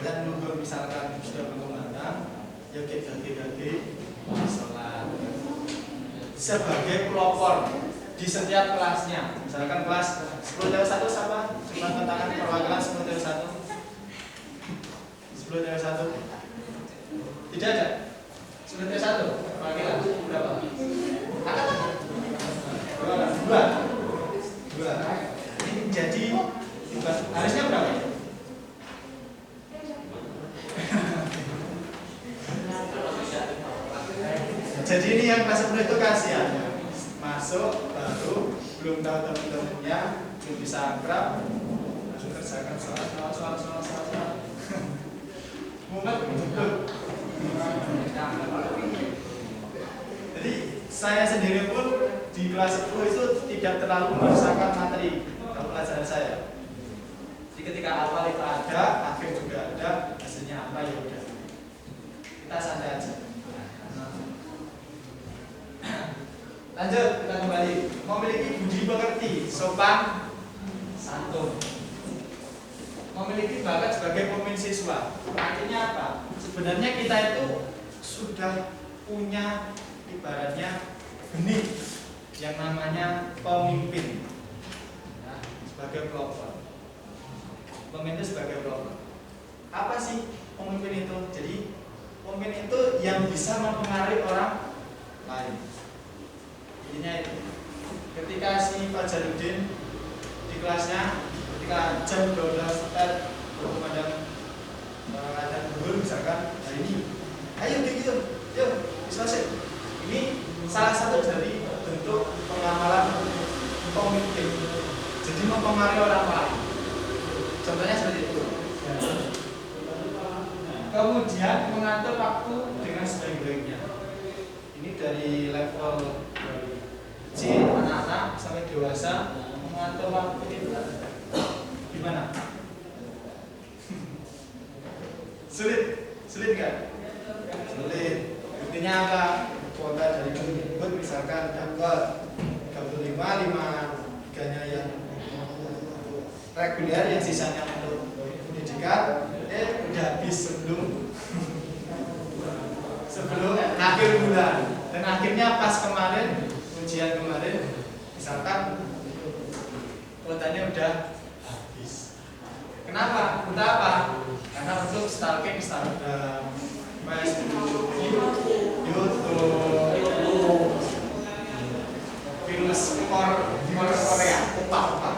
dan luhur misalkan sudah berkembang, ya gede-gede sholat sebagai pelopor di setiap kelasnya. Misalkan kelas 10-1 siapa? Coba tangan perwakilan 10-1. 10-1. Tidak ada. 10-1. Perwakilan berapa? Angkat. 2. Ini jadi harusnya berapa? Jadi ini yang kelas 10 itu kasihan, masuk baru belum tahu teman-temannya, belum bisa akrab, langsung kerjakan soal. Mumet betul. Jadi saya sendiri pun di kelas 10 itu tidak terlalu memaksakan materi pelajaran saya. Jadi ketika awal itu ada, akhir juga ada, hasilnya apa ya udah. Kita santai aja. Lanjut, kita kembali. Memiliki budi pekerti, sopan, santun. Memiliki bakat sebagai pemimpin siswa. Artinya apa? Sebenarnya kita itu sudah punya ibaratnya benih yang namanya pemimpin, ya, sebagai pelopor. Pemimpin itu sebagai pelopor. Apa sih pemimpin itu? Jadi pemimpin itu yang bisa mempengaruhi orang lain. Intinya itu. Ketika si Pak Jaludin di kelasnya, ketika jam 12 start berkumandang ada guru misalkan, nah ini, ayo gitu, yuk selesai. Ini salah satu dari bentuk pengamalan pemimpin. Jadi mempengaruhi orang lain. Contohnya seperti itu. Kemudian mengatur waktu dengan sebaik-baiknya. Ini dari level C, anak-anak sampai dewasa, mengatur waktu itu gimana? Sulit kan? Sulit. Intinya apa? Kuota dari Kemdikbud misalkan dapat 35, 3-nya yang reguler, yang sisanya untuk pendidikan, udah habis sebelum akhir bulan. Dan akhirnya pas kemarin ujian kemarin, misalkan kuotanya udah habis. Kenapa? Untuk apa? Karena untuk stalking, Instagram, Facebook, YouTube, virus Korea, opak.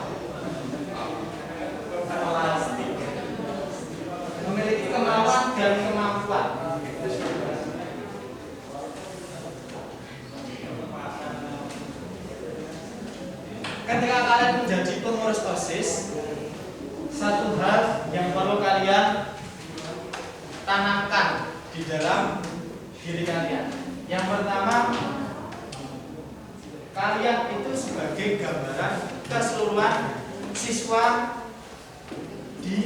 Memiliki kemauan dan kemampuan. Ketika kalian menjadi pengurus OSIS, satu hal yang perlu kalian tanamkan di dalam diri kalian. Yang pertama, kalian itu sebagai gambaran keseluruhan siswa di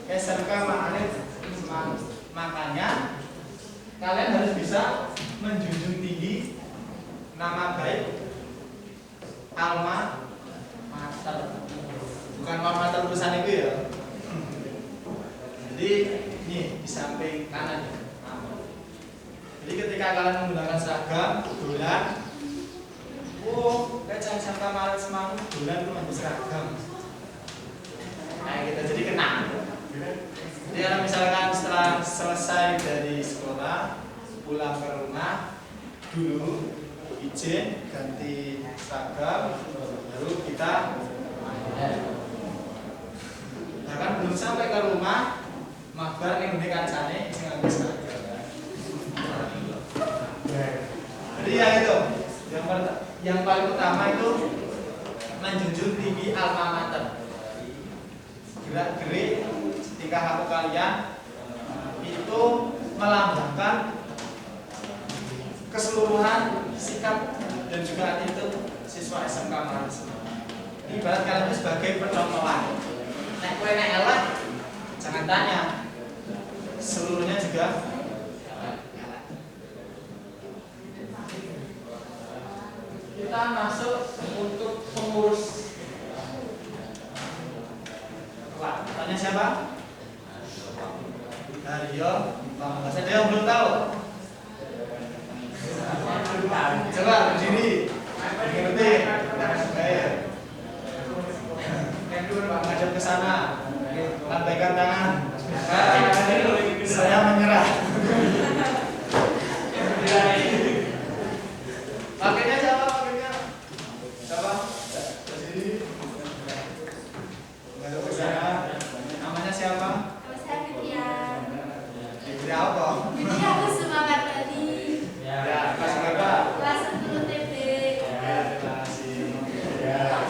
SMK Ma'arif. Makanya kalian harus bisa menjunjung tinggi nama baik alma mater. bukan mata lurusan itu ya. Jadi ini di samping kanan ya. Jadi ketika kalian menggunakan seragam dolan, kayak jangan sangka malah semangat dolan itu masih seragam. Nah gitu, jadi kena. Jadi kalau misalkan setelah selesai dari sekolah, pulang ke rumah, dulu izin ganti seragam, baru kita bahkan belum sampai ke rumah mabar yang udah kancane ngambil seragam. Jadi ya itu yang paling utama itu menjunjung tinggi alma mater. Gerak-gerik tingkah laku kalian itu melambangkan keseluruhan sikap dan juga attitude siswa SMK Marans. Ibarat kalian itu sebagai pencontohan. Nek kowe nek elek jangan tanya. Seluruhnya juga kita masuk untuk pengurus. Wah, tanya siapa? Dario. Ada yang belum tahu? Coba berdiri. Ngerti? Baik. Menghadap ke sana. Lambaikan tangan. Saya menyerah. Pakainya siapa? Pakainya siapa? Berdiri. Menghadap ke sana. Namanya siapa? Saya Fitria. Fitria apa? Fitria aku semangat tadi. Ya, kelas berapa? Kelas 10 TB. Ya, terima kasih. Ya.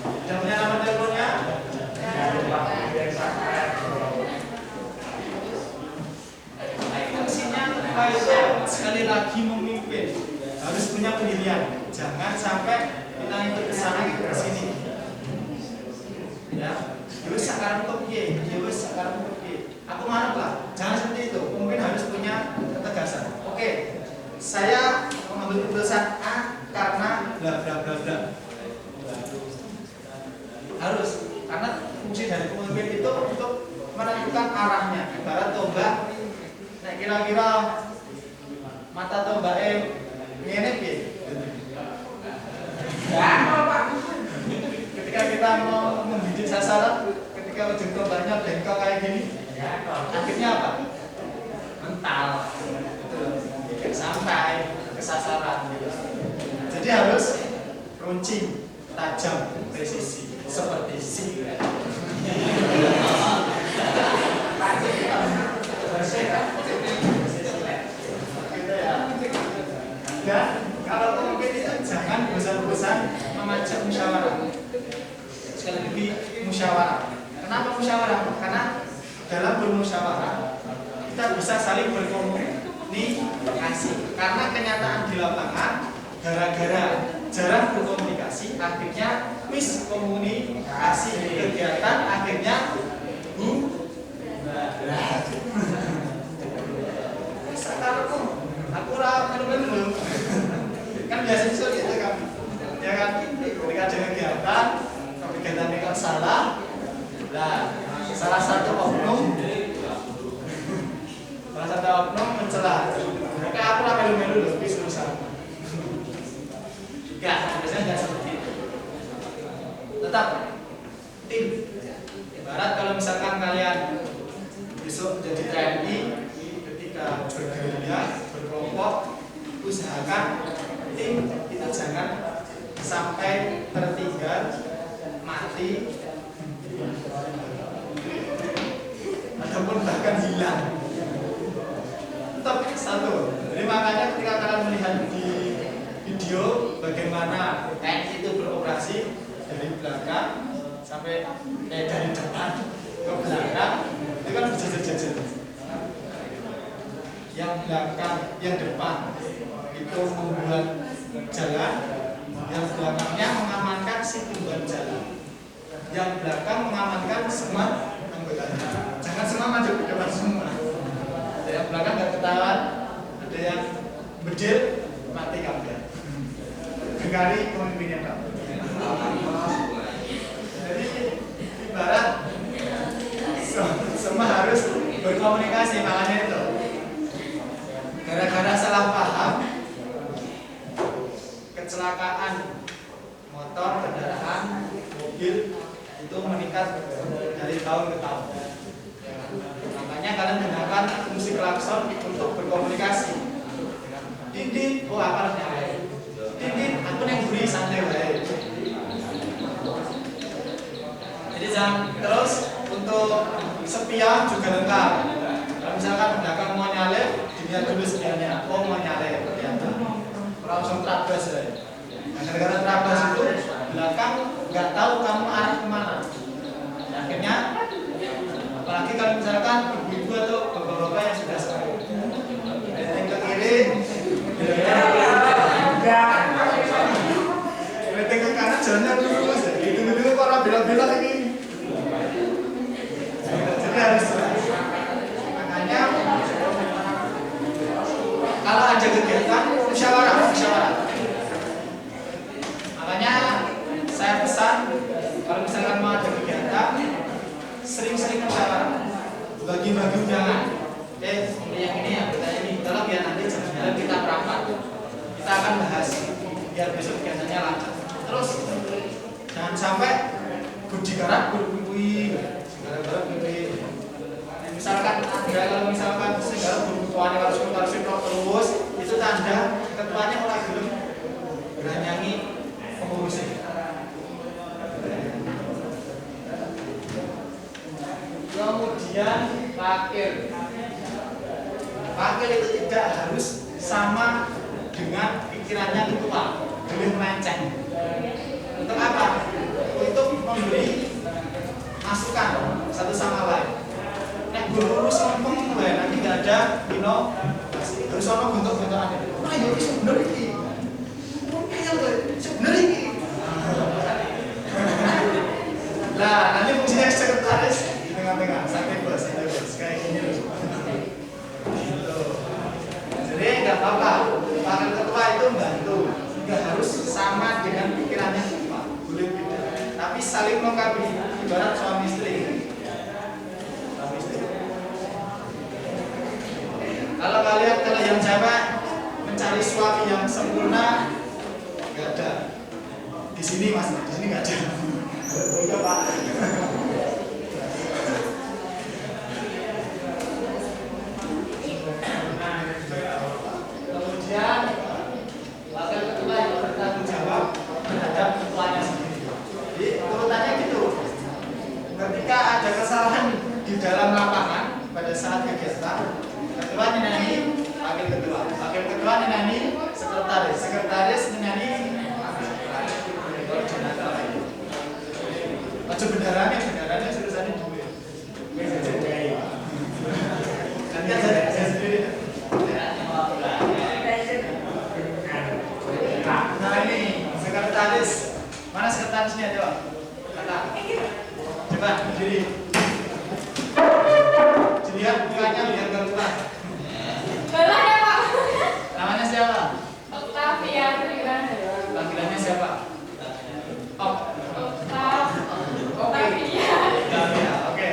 Sudah punya nama teleponnya? Fungsinya kita itu sekali lagi memimpin harus punya pendirian. Jangan sampai kita ikut ke sana ke sini. Ya, wis sekarang kok piye? Wis sekarang kok piye? Aku manut lah. Jangan seperti itu. Pemimpin harus punya ketegasan. Oke. Saya mengambil keputusan A karena bla bla bla bla. Harus, karena fungsi dari pemimpin itu untuk menentukan arahnya. Ibarat tombak, nah kira-kira mata tombaknya ngene piye? Ya, Pak. Ketika kita mau membidik sasaran, ketika ujung tombaknya bengkok kayak gini, akhirnya apa? Mental. Tidak sampai ke sasaran. Jadi harus runcing, tajam, presisi, seperti silet. Dan kalau pemimpin itu jangan bosan-bosan mengajak musyawarah. Sekali lagi musyawarah. Kenapa musyawarah? Karena dalam bermusyawarah kita bisa saling berkomunikasi. Karena kenyataan di lapangan gara-gara jarang berkomunikasi, akhirnya miskomunikasi kegiatan, akhirnya sekarang aku melu-melu kan biasanya seperti itu kan, ya kan? Ketika ada kegiatan ini kok salah, nah salah satu oknum mencela, oke aku melu-melu loh, bis urusan. Enggak, biasanya enggak seperti itu. Tetap tim. Ibarat kalau misalkan kalian besok jadi TNI, ketika bergerilya, berkelompok, usahakan tim kita jangan sampai tertinggal, mati, ataupun bahkan hilang. Tetap satu. Jadi makanya ketika kalian melihat di video bagaimana TNI itu beroperasi dari belakang sampai dari depan ke belakang, itu kan berjejer-jejer. Yang belakang, yang depan itu membuat jalan, yang belakangnya mengamankan si pembuat jalan, yang belakang mengamankan semua anggotanya. Jangan semua maju ke depan semua. Ada yang belakang nggak ketahuan, ada yang bedil mati kabeh. Gegari pemimpinnya kamu. Jadi berkomunikasi, makanya itu gara-gara salah paham kecelakaan motor, kendaraan, mobil itu meningkat dari tahun ke tahun. Makanya kalian gunakan fungsi klakson untuk berkomunikasi. Dinding, oh apa namanya? Dinding, aku yang beri santai baik. Jadi jangan terus untuk spion juga lengkap. Kalau misalkan belakang mau nyalip, dilihat dulu spionnya. Oh mau nyalip, ternyata langsung terabas ya. Nah, gara-gara terabas itu belakang nggak tahu kamu arah kemana. Akhirnya, apalagi kalau misalkan ibu-ibu atau bapak-bapak yang sudah sepuh, yang ke kiri, rating ke kanan jalannya lurus ya. Gitu-gitu kok orang bilang-bilang ini. Jadi harus jelas. Makanya kalau ada kegiatan musyawarah. Makanya saya pesan kalau misalkan mau ada kegiatan sering-sering musyawarah. Bagi-bagi undangan. Yang ini ya, kita ini. Kalau biar nanti jam 9 kita merapat. Kita akan bahas biar besok kegiatannya lancar. Terus jangan sampai berjikarat berkumpul misalkan kalau misalkan segala kebutuhannya harus terus itu tanda ketuanya mulai belum beranyangi pengurusnya. Kemudian wakil itu tidak harus sama dengan pikirannya ketua, boleh melenceng. Untuk apa? Untuk memberi masukan satu sama lain. Nek guru sombong nanti nggak ada harus sama bentuk-bentukan. Nah, ya sebenarnya ini. Sebenarnya ini. Nah, nanti fungsinya sekretaris di tengah-tengah, sampai bos kayak gini loh. Jadi nggak apa-apa. Wakil ketua itu membantu. Nggak harus sama dengan pikirannya ketua. Boleh beda. Tapi saling melengkapi. Ibarat suami istri. Kalau yang Jawa mencari suami yang sempurna, nggak ada. Di sini mas, di sini nggak ada. Iya pak. Kemudian wakil ketua yang bertanggung jawab terhadap ketuanya sendiri. Jadi urutannya gitu. Ketika ada kesalahan di dalam lapangan pada saat kegiatan, ketua nyanyi wakil ketua nyanyi sekretaris nyanyi aja benerannya seriusannya duit. Nanti saya sendiri. Nah ini sekretaris, mana sekretarisnya coba? Kata, coba berdiri. Dilihat mukanya biar keluar. Boleh ya Pak? Namanya siapa? Octavia. Panggilannya siapa? Oke.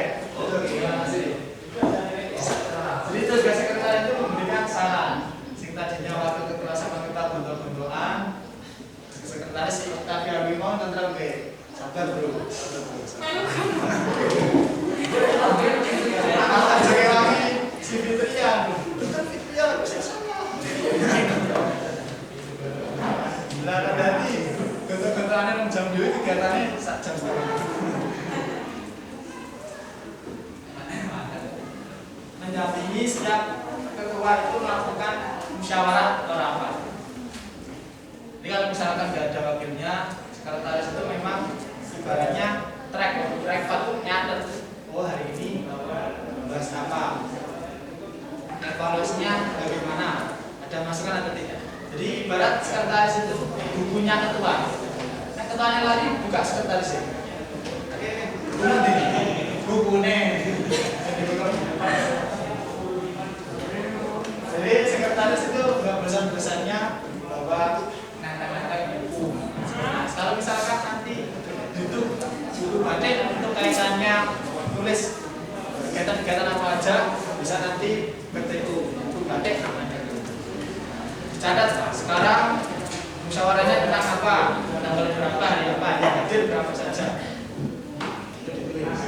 Terima kasih. Jadi tugas sekretaris itu memberikan saran. Sing tadinya waktu ketua sama kita bentuk-bentukan. Sekretaris Octavia Wimon tentang sabar bro. Kalau aja kami si Fitrian, bukan Fitrian, saya salah. Lah tadi bentuk-bentukannya jam 2 kegiatannya jam setengah. Mendampingi setiap ketua itu melakukan musyawarah atau rapat. Jadi kalau misalkan nggak ada wakilnya, sekretaris itu memang ibaratnya track nyatet. Oh hari ini bahas apa? Evaluasinya bagaimana? Ada masukan atau tidak? Jadi ibarat sekretaris itu bukunya ketua. Nah ketuanya lagi buka sekretaris ya. Bukunya. Jadi sekretaris itu nggak bosan-bosannya bahwa buku. Nah, kalau misalkan nanti butuh batin untuk kaitannya tulis kegiatan-kegiatan apa aja, bisa nanti bertemu batik namanya. Catat sekarang musyawarahnya tentang apa, tanggal berapa, hari apa, yang hadir berapa saja. Itu ditulis.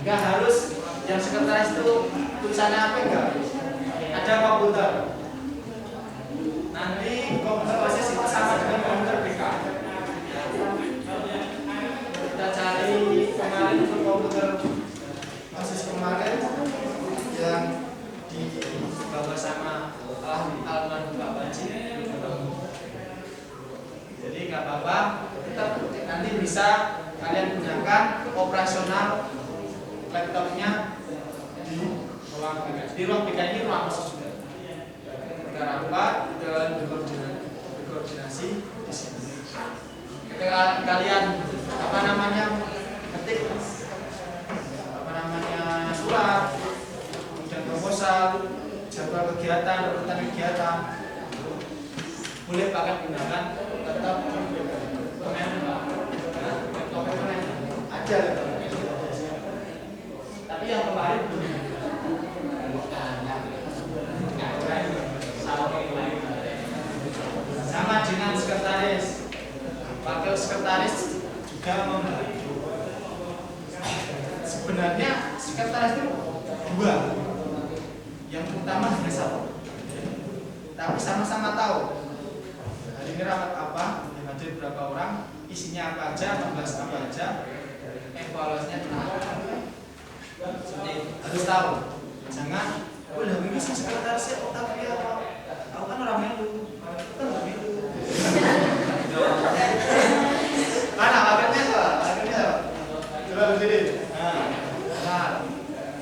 Enggak harus yang sekretaris itu tulisannya apa enggak? Ada komputer. Nanti komputer OSIS itu sama dengan komputer BK. Kita cari kemarin untuk komputer OSIS kemarin yang dibawa sama almarhum Pak Panji. Jadi nggak apa-apa, tetap nanti bisa kalian gunakan operasional laptopnya di ruang BK ini ruang khusus juga. Kita rapat, kita berkoordinasi di sini. Ketika kalian ketik surat, kemudian proposal, jadwal kegiatan, urutan kegiatan, boleh pakai gunakan tetap dokumen aja. Tapi yang kemarin sama dengan sekretaris, wakil sekretaris juga membantu. Sebenarnya sekretaris itu dua, yang utama hanya satu, tapi sama-sama tahu hari ini rapat apa, yang hadir berapa orang, isinya apa aja, membahas apa aja, evaluasinya kenapa. Harus tahu, jangan udah ini sih sekretarisnya tapi ya aku kan orang Melu, kan nggak Melu. Mana wakilnya coba berdiri. Nah,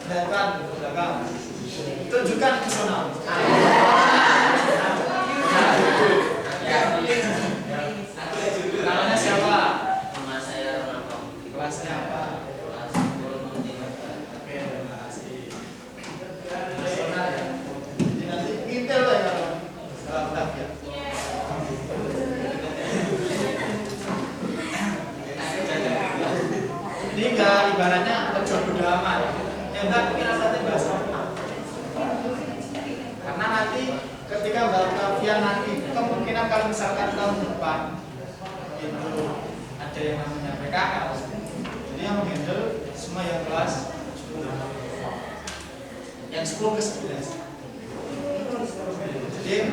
belakang, tunjukkan personal. Namanya siapa? Nama saya Ronaldo. Kelasnya apa? Ini enggak ibaratnya terjodoh aman. Yang enggak mungkin asatnya bahasa. Karena nanti ketika Mbak Kavian nanti kemungkinan kalau misalkan tahun depan itu ada yang namanya PKL, jadi yang menghandle semua yang kelas 10, yang 10 ke 11. Jadi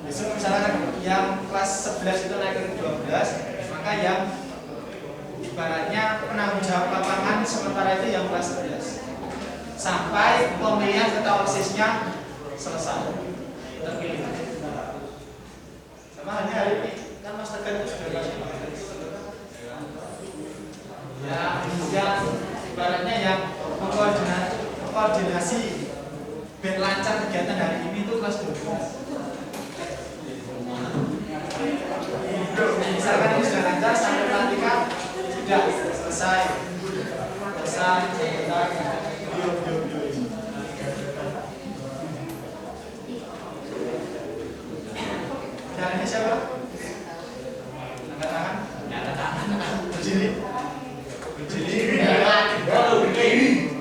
besok misalkan yang kelas 11 itu naik ke 12, maka yang ibaratnya penanggung jawab lapangan sementara itu yang kelas 11 sampai pemilihan ketua OSIS-nya selesai terpilih. Sama halnya hari ini kan Mas Tegar itu sudah kasih ya, yang ibaratnya yang koordinasi biar lancar kegiatan hari ini itu kelas 12. Misalkan ini sudah lancar sampai pelantikan sudah selesai dan ini siapa? Angkat tangan berdiri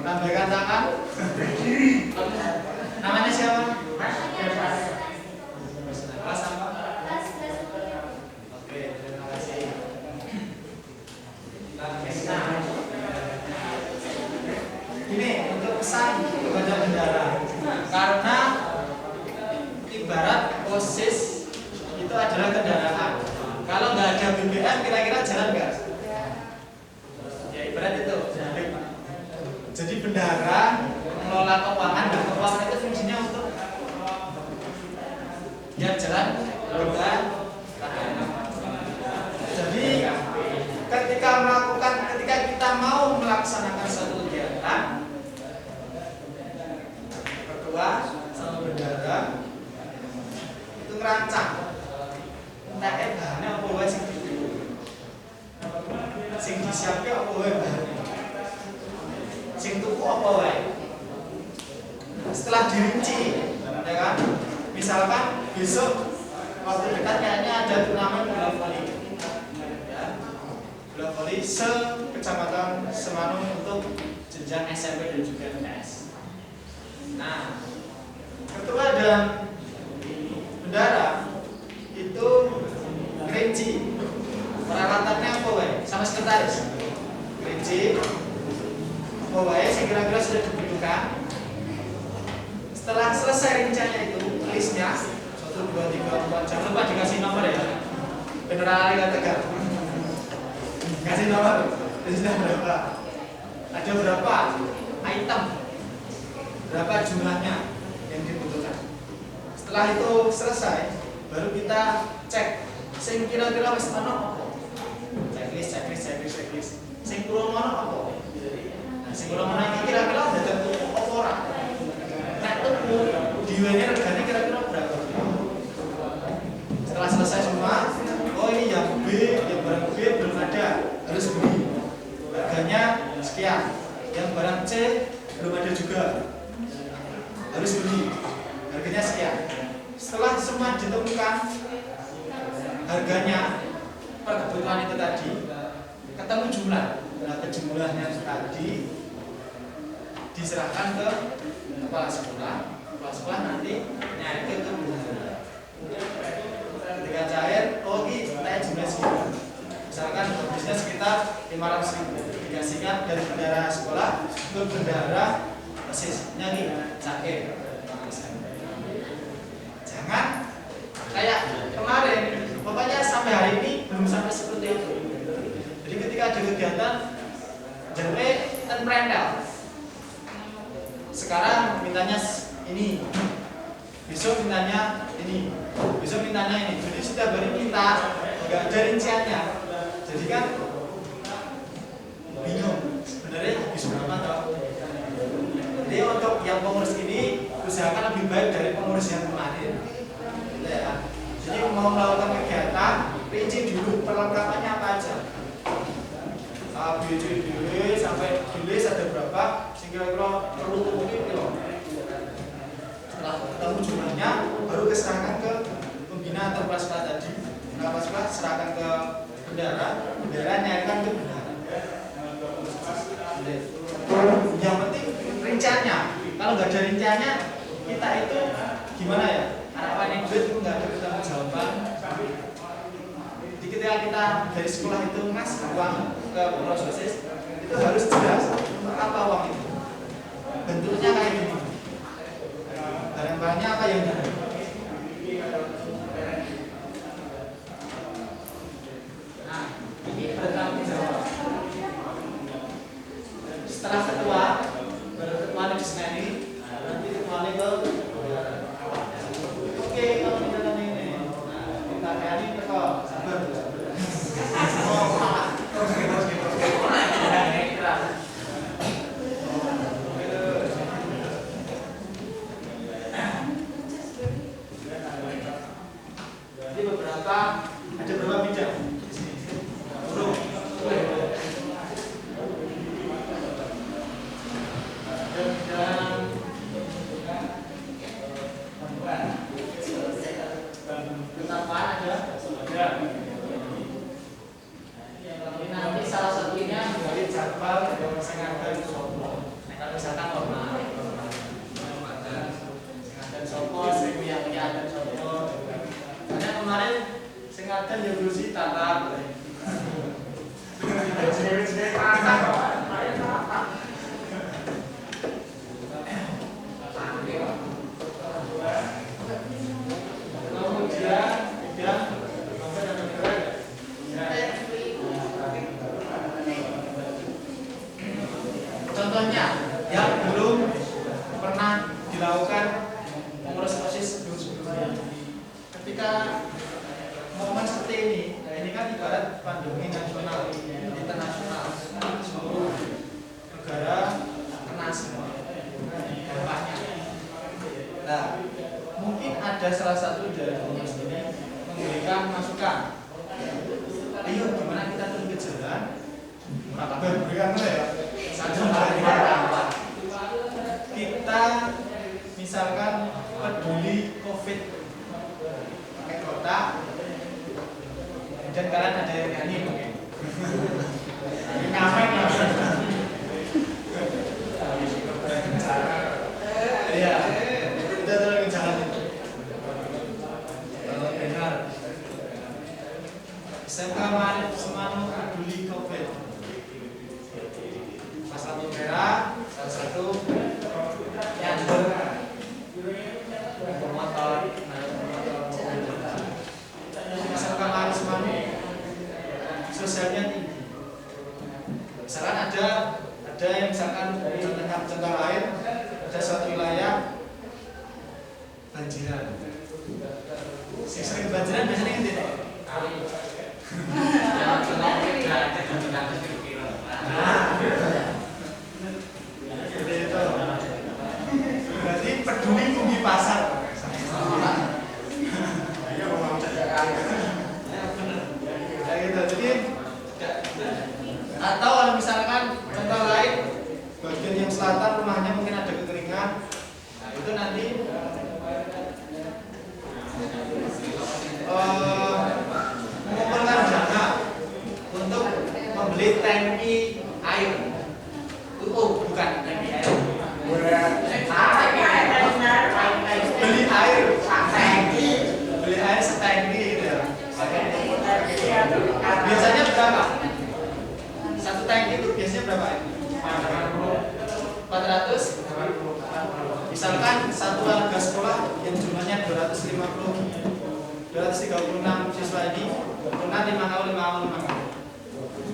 lambaikan tangan. Namanya siapa? Kelas apa? Oke, terima kasih. Ini untuk pesan kepada bendara, karena ibarat OSIS itu adalah kendaraan. Kalau nggak ada BBM kira-kira jalan nggak? Ya ibarat itu. Jadi bendara mengelola keuangan dan keuangan itu fungsinya untuk biar jalan roda. Jadi ketika kita mau melaksanakan suatu kegiatan, ketua sama bendara itu ngerancang entah bahannya apa wae sing disiapke apa wae bahannya, sing tuku apa wae. Setelah dirinci, ya kan? Misalkan besok waktu dekat kayaknya ada turnamen bola voli, ya, bola voli berarti se-Kecamatan Semanung untuk jenjang SMP dan juga MTS. Nah, ketua dan bendara itu rinci peralatannya apa wae sama sekretaris. Rinci apa wae sing kira-kira sudah dibutuhkan. Setelah selesai rinciannya itu listnya 1, 2, 3, 4, jangan lupa dikasih nomor ya. Beneran nggak tegar. Kasih nomor. Listnya berapa? Ada berapa item? Berapa jumlahnya yang dibutuhkan? Setelah itu selesai, baru kita cek sing kira-kira wis ono apa. Checklist. Sing kurang ono apa? Nah, sing kurang ono iki kira-kira dadak apa ora? Nek tuku diwene regane kira-kira berapa? Setelah selesai semua, oh ini yang B, yang barang B belum ada, harus beli. Harganya sekian. Yang barang C belum ada juga, harus beli. Harganya sekian. Setelah semua ditemukan harganya per kebutuhan itu tadi, ketemu jumlah. Nah, jumlahnya tadi diserahkan ke kepala sekolah. Kepala sekolah nanti nyari ke bendahara. Ketika cair, oh ini naik jumlah sekitar. Misalkan habisnya sekitar 500.000, dikasihkan dari bendahara sekolah ke bendahara persisnya nih cair. Jangan kayak kemarin, pokoknya sampai hari ini belum sampai seperti itu. Jadi ketika ada kegiatan jare dan prendel, sekarang mintanya ini, besok mintanya ini, besok mintanya ini. Jadi setiap hari minta, nggak ada rinciannya. Jadi kan bingung sebenarnya habis berapa toh. Jadi untuk yang pengurus ini usahakan lebih baik dari pengurus yang kemarin. Ya. Jadi mau melakukan kegiatan, rinci dulu perlengkapannya apa aja. A, B, C, D, E sampai di list ada berapa? Kira-kira perlu mungkin kilo. Setelah ketemu jumlahnya, baru diserahkan ke pembina atau kepala tadi. Kepala sekolah serahkan ke bendahara nyarikan ke bendahara. Yang penting rinciannya. Kalau nggak ada rinciannya, kita itu gimana ya? Harapan duit itu nggak ada bertanggung jawaban. Jadi ketika kita dari sekolah itu ngasih uang ke proses itu harus jelas untuk apa uang itu. Bentuknya kayak gini. Barang-barangnya apa yang ada? Nah, ini bertanggung jawab. Setelah ketua, baru ketua di sini, nanti ketua ke oke, kalau misalkan ini, kita kayak ini teko, sabar. Jadi beberapa ada berapa bidang di sini? Burung. Ada bidang ketapaan ada. Nanti salah satunya dari jadwal yang sengaja sopo. Kalau misalkan normal, sengaja sopo, yang ada sopo. Karena kemarin sengaja yang berusi tata. Contohnya yang belum pernah dilakukan pengurus OSIS sebelumnya. Ketika momen seperti ini kan ibarat pandemi nasional, internasional, seluruh negara kena semua dampaknya. Nah, mungkin ada salah satu dari pengurus ini memberikan masukan. Ayo, gimana kita turun ke jalan? Berikan ya. Kita misalkan peduli COVID pakai kotak, dan kalian ada yang nyanyi mungkin. Marif Semanu peduli COVID. Pasal merah, salah satu nyandel motor, misalkan Marif Semanu sosialnya tinggi. Misalkan ada yang misalkan contoh lain, ada suatu wilayah banjiran. Yang sering banjiran biasanya kan tidak. Berarti peduli tinggi pasar. Jadi atau kalau misalkan contoh lain bagian yang selatan rumahnya mungkin ada kekeringan, nah itu nanti mengumpulkan dana untuk membeli tangki air. Bukan tangki air. Beli air setangki gitu ya. Biasanya berapa? Satu tangki itu biasanya berapa? 400. Misalkan satu warga sekolah yang jumlahnya 236 siswa ini, pernah 5 kali.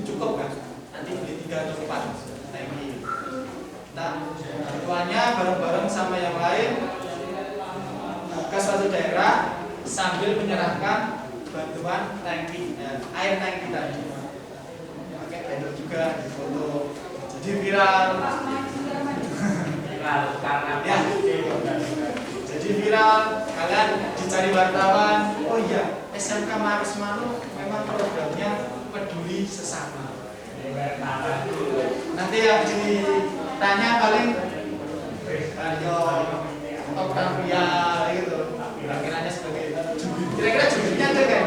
Cukup kan? Nanti beli 3 atau 4 tangki. Nah, tuanya bareng-bareng sama yang lain ke suatu daerah sambil menyerahkan bantuan tangki, air tangki tadi. Pakai banner juga di foto. Jadi viral. Ya. Jadi viral, kalian dicari wartawan. Oh iya, SMK Marif Semanu memang programnya peduli sesama. Nanti yang ditanya paling Aryo, Octavia gitu. Kira-kiranya sebagai jubir. Kira-kira jubirnya ada kan?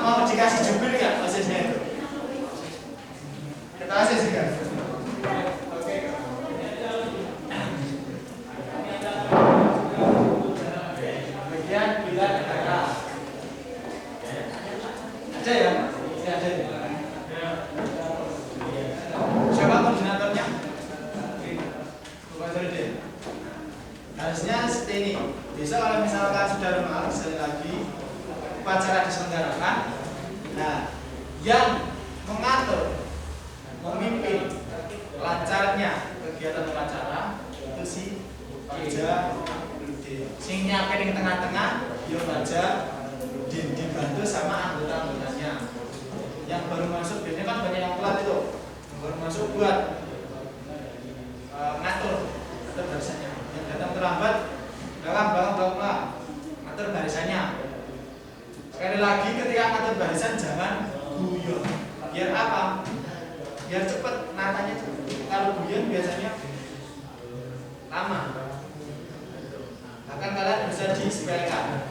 Mau dikasih jubir nggak maksudnya itu? Kita kasih sih kan? Ada ya? Ini ada ya? Siapa koordinatornya? Bukan Ferde. Harusnya seperti ini. Besok kalau misalkan sudah normal, sekali lagi upacara diselenggarakan. Nah, yang mengatur, memimpin lancarnya kegiatan upacara itu si Baja Rudin. Sing nyampe di tengah-tengah, yo Baja Rudin dibantu sama anggota-anggotanya. Yang baru masuk biasanya kan banyak yang telat itu. Yang baru masuk buat ngatur barisannya. Yang datang terlambat, belakang ngatur barisannya. Sekali lagi ketika ngatur barisan jangan guyon. Biar apa? Biar cepet natanya cepet. Kalau guyon biasanya lama. Bahkan kalian bisa disepelekan.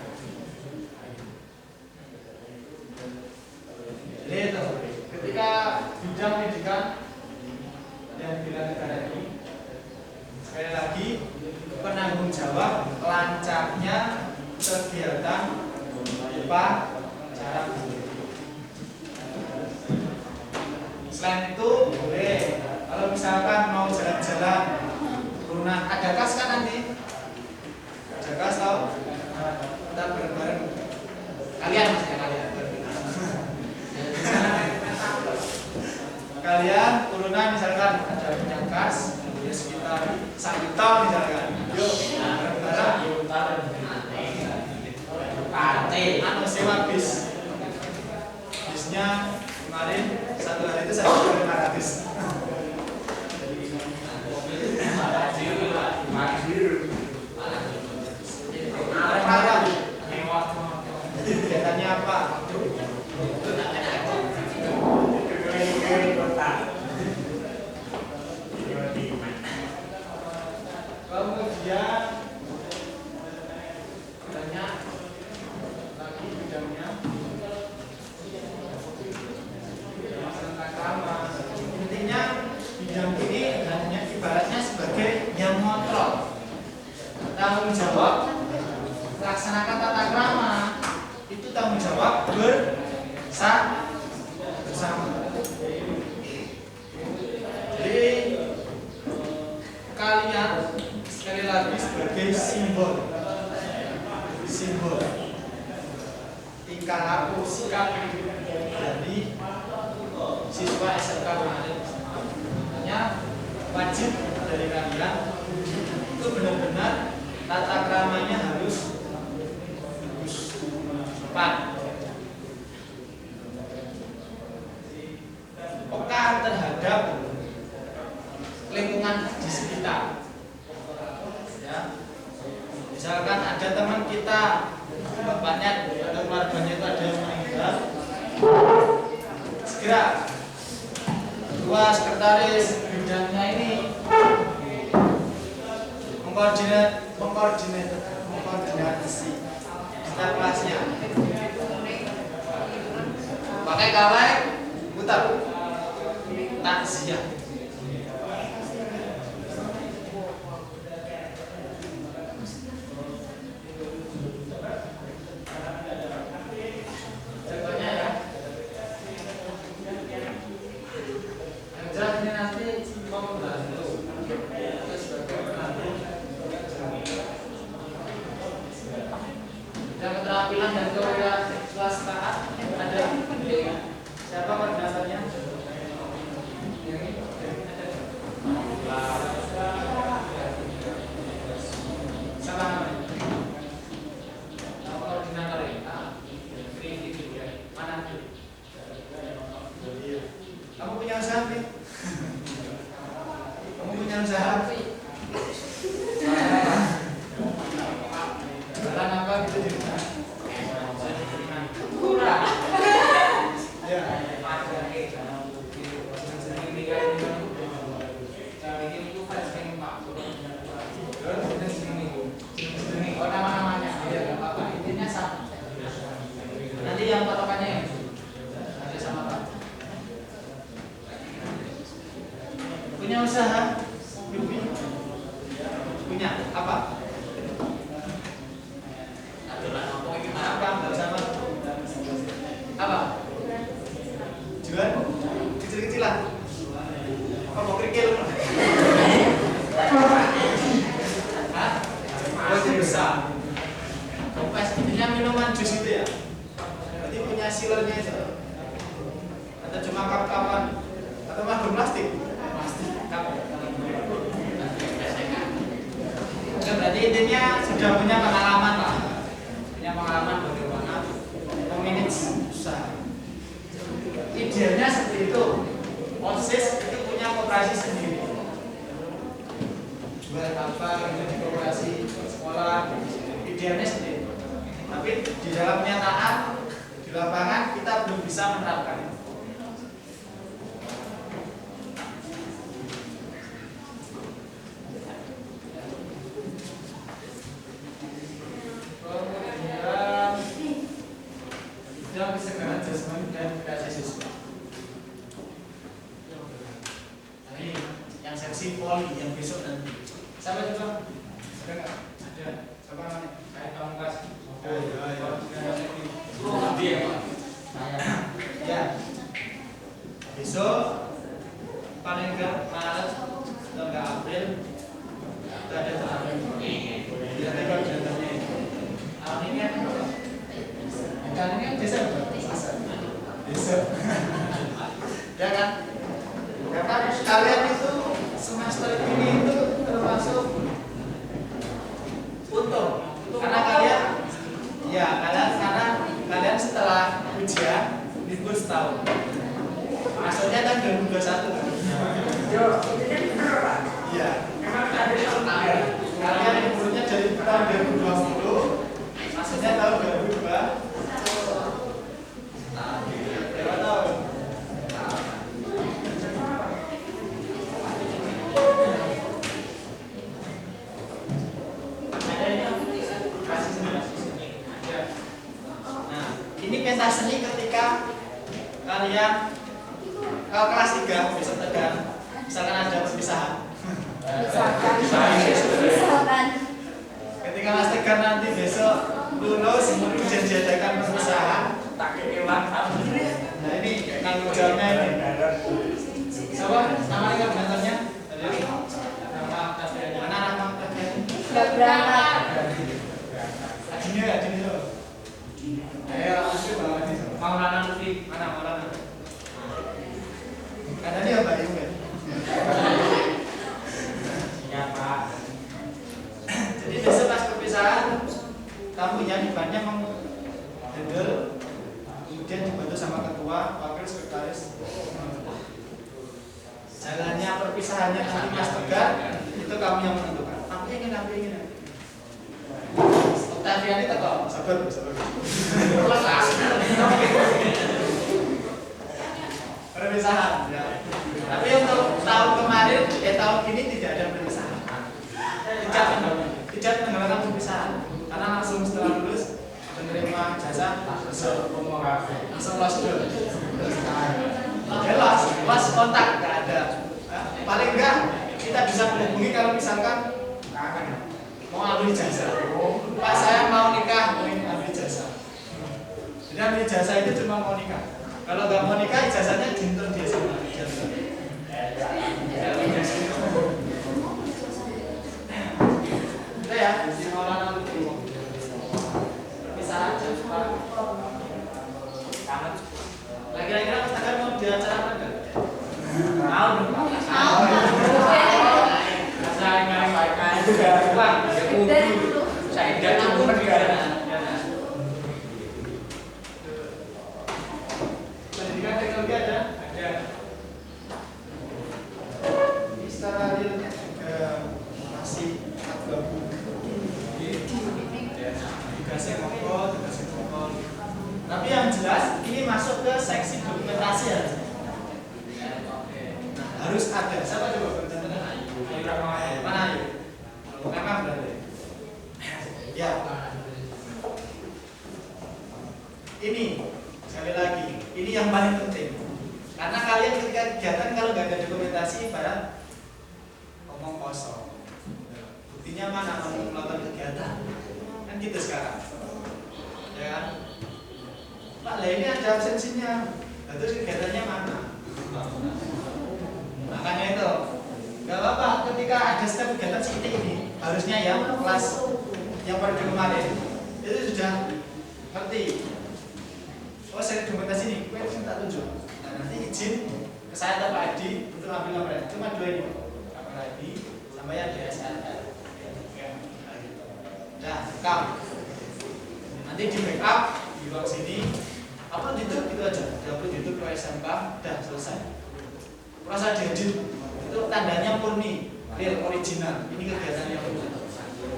Jadi itu ketika bidang pendidikan dan bidang negara ini, sekali lagi penanggung jawab lancarnya kegiatan upacara. Selain itu boleh kalau misalkan mau jalan-jalan turunan ada kas kan nanti ada kas tau kita bareng-bareng kalian maksudnya kalian turunan misalkan ada punya kas ya sekitar 1 tahun misalkan yuk bareng-bareng sewa bis. Bisnya kemarin satu hari itu 1.500. Kegiatannya apa? Kemudian banyak lagi bidangnya tentang krama. Intinya jawab bersama. Jadi kalian sekali lagi sebagai simbol tingkah laku sikap dari siswa SMK kemarin. Makanya wajib dari kalian itu benar-benar tata keramanya harus tepat, peka terhadap lingkungan di sekitar. Ya, misalkan ada teman kita, bapaknya atau keluarganya itu ada yang meninggal, segera ketua sekretaris bidangnya ini mengkoordinasi setiap kelasnya, pakai kawai putar takziah. Contohnya ya, yang jelas ini nanti membantu sebagai penantu dan keterampilan dan kewirausahaan ada siapa koordinatornya? Siapa namanya? Koordinator ya? Mana? Kamu punya usaha nih? Kamu punya usaha? Jualan apa gitu di rumah? Kurang. Ya. Oh, nama-namanya. Iya, enggak apa-apa. Intinya sama. Nanti yang patokannya yang ada sama Pak. Punya usaha? Punya apa? Apa? Enggak sama. Apa? Jual? Kecil-kecilan? Apa mau kerikil? Hah? Oh, besar. Kompes, intinya minuman jus itu ya? Berarti punya sealernya itu? Atau cuma kap-kapan? Atau mah plastik? Plastik, kap. Oke, berarti intinya sudah punya pengalaman lah. Punya pengalaman bagaimana memanage usaha. Idealnya seperti itu. OSIS itu punya koperasi sendiri. Jual apa gitu di koperasi sekolah. Idealnya seperti itu. Tapi di dalam kenyataan di lapangan kita belum bisa menerapkan. Kemudian segera adjustment dan kreasi siswa. Ini yang seksi poli yang besok nanti. Siapa coba? Ada nggak? Ada. Siapa namanya? Saya Pamungkas. Ya. Besok paling enggak Maret atau enggak April kita ada turnamen. Kita tengok jadwalnya. Tahun ini kan ini kan Desember. Ya kan? Karena kalian itu semester ini itu termasuk untung. Karena kalian karena kalian setelah ujian libur setahun. Maksudnya kan 2021 kan? Iya. Kalian liburnya dari tahun 2020, maksudnya tahun 2022. Ini pentas seni ketika kalian kalau kelas 3 besok tegang, misalkan ada perpisahan. Misalkan Ketika Mas Tegar nanti besok lulus, kemudian diadakan perpisahan, Nah ini tanggung jawabnya ini. Siapa? Nama koordinatornya? Nama Tafiani. Mana nama Tafiani? Sudah berangkat. Adinnya ya, Adin itu. Ayo, Lutfi bawa ini. Maulana Lutfi. Mana Maulana? Ada dia Mbak Ibu ya? Ya Pak. Jadi besok pas perpisahan, kamu yang depannya menghandle, kemudian dibantu sama ketua, wakil sekretaris. Jalannya perpisahannya nanti Mas Tegar, itu kamu yang menentukan. Aku ingin. Octaviani teko, sabar. Perpisahan. Ya. Tapi untuk tahun kemarin, tahun ini tidak ada perpisahan. Tidak mengenalkan perpisahan, karena langsung setelah lulus menerima jasa langsung lost door. Jelas, pas kontak nggak ada. Paling enggak kita bisa menghubungi kalau misalkan mau ambil jasa. Pak saya mau nikah, mau ambil jasa. Jadi ambil jasa itu cuma mau nikah. Kalau nggak mau nikah, ijazahnya dinter dia sama ijazah. Udah ya, di Maulana Lutfi. Perpisahan jam 4. Kira-kira Mas Tegar mau di acara apa enggak? Mau dong. Saya nggak baik-baik juga. Saya tidak cuma pendidikan teknologi ada. Ini secara realnya masih abu-abu. Tugasnya pokok. Tapi yang jelas ini masuk ke seksi dokumentasi harusnya. Nah, harus ada. Siapa coba berbicara? Mana Ayu? Memang berarti. Ya. Ini sekali lagi, ini yang paling penting. Karena kalian ketika kegiatan kalau nggak ada dokumentasi ibarat ngomong kosong. Buktinya mana kamu melakukan kegiatan? Kan gitu sekarang. Ya kan? Pak, lah ini ada absensinya. Nah, terus kegiatannya mana? Makanya itu nggak apa-apa ketika ada setiap kegiatan seperti ini, harusnya ya kelas yang pada kemarin itu sudah ngerti. Oh saya dokumentasi ini, gue minta tunjuk. Nah nanti izin ke saya atau Pak Adi untuk ambil nomornya. Cuma 2 ini, Pak Adi sama yang di SLR. Nah, rekam. Nanti di backup di bawah sini. Upload YouTube gitu aja, upload YouTube ke SMK, udah selesai. Proses diedit itu tandanya murni, real original. Ini kegiatannya murni.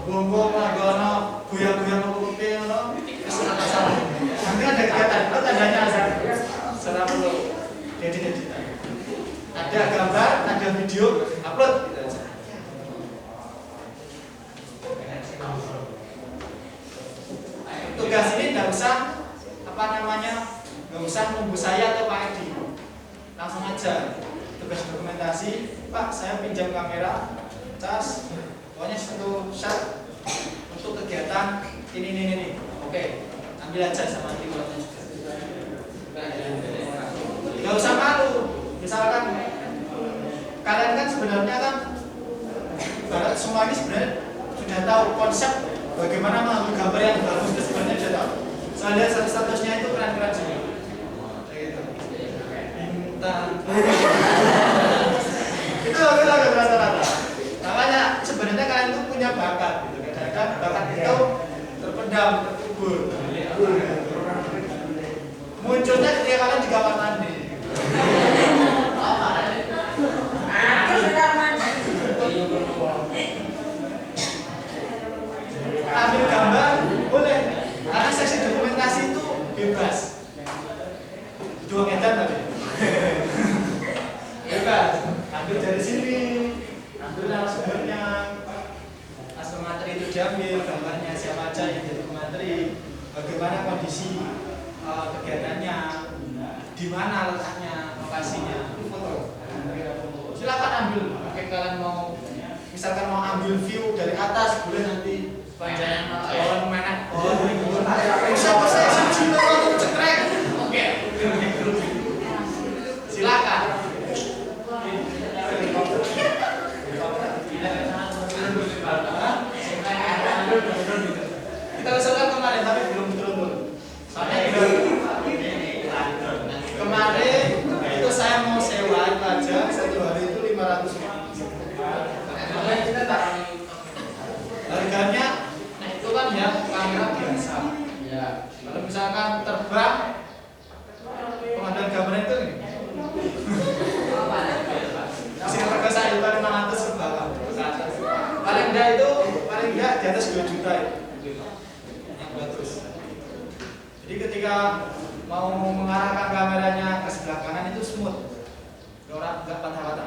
Bongo, magono, goyang-goyang kopi, no, kesukaan sama. Nanti ada kegiatan, itu tandanya asal. Secara perlu edit-editan. Ada gambar, ada video, upload gitu aja. Tugas ini tidak usah nggak usah nunggu saya atau Pak Edi, langsung aja tugas dokumentasi. Pak saya pinjam kamera, cas, pokoknya satu shot untuk kegiatan ini. Oke, ambil aja sama keyboardnya juga. Nggak usah malu. Misalkan kalian kan sebenarnya kan ibarat semua ini sebenarnya sudah tahu konsep bagaimana mengambil gambar yang bagus, sebenarnya sudah tahu. Soalnya statusnya itu keren-keren juga. Bintang. Itu agak rata-rata. Makanya sebenarnya kalian itu punya bakat gitu. Kadang-kadang bakat itu terpendam, terkubur. Munculnya ketika kalian di kamar mandi. Ambil gambar boleh. Karena seksi dokumentasi itu bebas. Dua meter tadi. Bebas. Ambil dari sini, ambil sumbernya. Langsung materi itu diambil, gambarnya siapa aja yang jadi pemateri, bagaimana kondisi kegiatannya, di mana letaknya, lokasinya, itu foto. Silakan ambil. Mungkin kalian mau, misalkan mau ambil view dari atas, boleh nanti panjang pohon mana? Bisa saya siji cekrek. arahkan kameranya ke sebelah kanan itu smooth. Orang nggak patah-patah.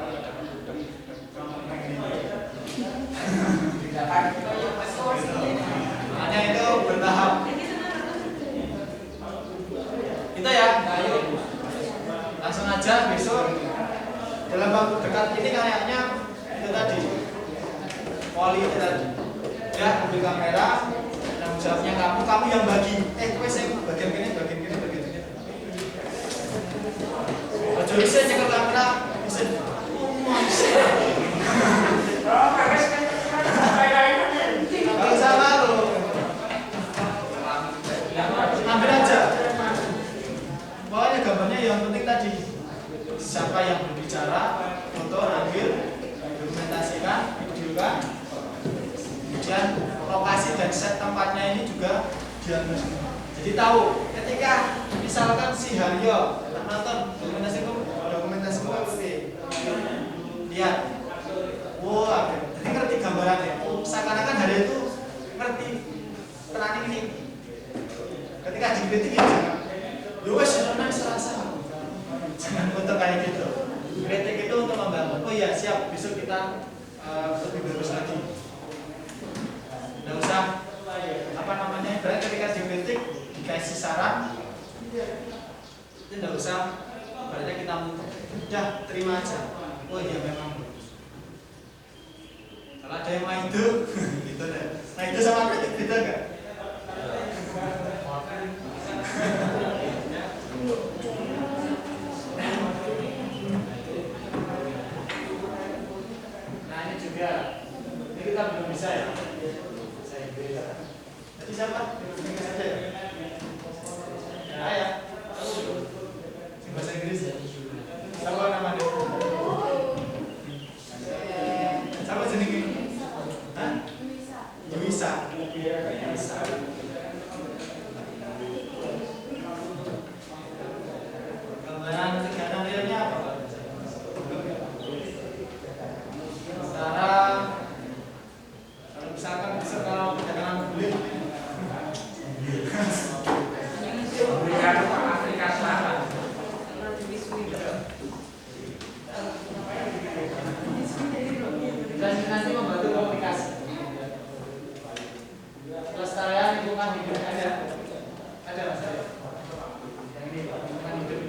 Makanya itu bertahap. Itu ya. Nah, yuk. Langsung aja besok dalam waktu dekat ini kayaknya itu tadi. Poli itu tadi. Ya, ambil kamera. Tanggung jawabnya kamu yang bagi. Gue saya bagian ini. Ojo bisa nyekel kamera, bisa. Kalau sama lo, ambil aja. Pokoknya gambarnya yang penting tadi. Siapa yang berbicara, foto, ambil, dokumentasikan, videokan. Kemudian lokasi dan set tempatnya ini juga diambil. Jadi tahu ketika misalkan si Haryo nonton dokumentasi lihat, wah, jadi ngerti gambarannya. Seakan-akan Haryo itu ngerti peran ini. Ketika dikritik ya jangan, wes jangan serasa, jangan untuk kayak gitu. Kritik itu untuk membangun. Oh iya siap, besok kita lebih bagus lagi. Nggak usah berarti ketika dikritik dikasih saran itu nggak usah berarti kita udah terima aja. Oh iya memang bagus. Kalau ada yang main itu gitu deh. Nah itu sama kritik beda nggak? Nah ini juga ini kita belum bisa ya. Jadi siapa? Ini saja ya. Ya. Bahasa Inggris ya. Siapa namanya? Siapa jenenge? Hah? Luisa. Gambaran kegiatan realnya apa? Sekarang kalau misalkan bisa kalau kegiatan beli memberikan Afrika Selatan. Dan nanti membantu komunikasi. Pelestarian lingkungan hidup ada mas ya? Yang ini lingkungan hidup.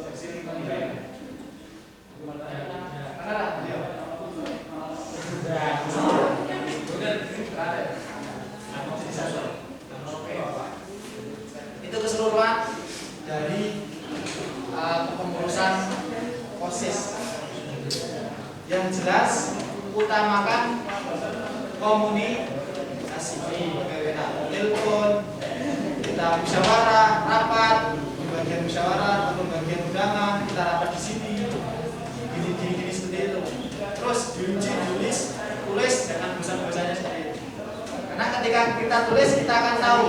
Seksi lingkungan hidup. Ada lah dia. Itu keseluruhan dari kepengurusan OSIS. Yang jelas utamakan komunikasi. Kita telepon, kita musyawarah, rapat, di bagian musyawarah atau bagian undangan kita rapat di sini, gini seperti itu. Terus diuji, tulis dengan bosan-bosannya seperti itu. Karena ketika kita tulis kita akan tahu,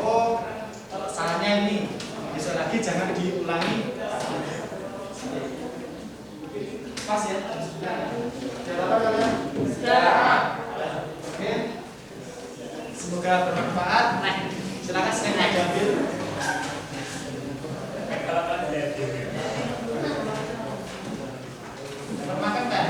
oh salahnya ini, besok lagi jangan diulangi. Pas ya? Jawaban kalian? Sudah. Oke. Semoga bermanfaat. Silakan slide diambil. Makan kan?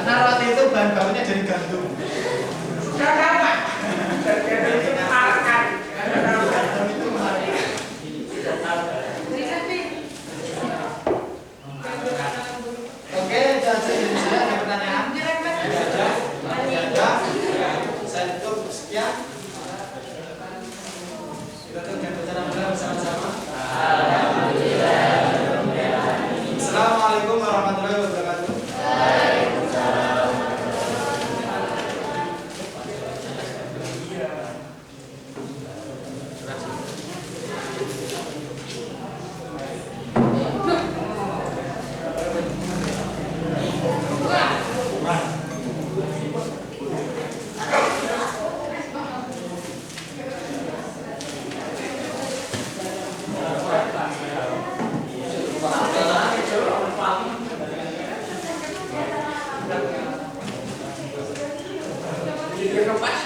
Karena roti itu bahan bakunya dari gandum. Sudah kapan? Gandum itu mahal. Oke, jangan sedih saya ada pertanyaan. Ada. Saya tutup sekian. Kita tutup dengan bacaan bersama-sama. Assalamualaikum warahmatullahi wabarakatuh. Yang keempat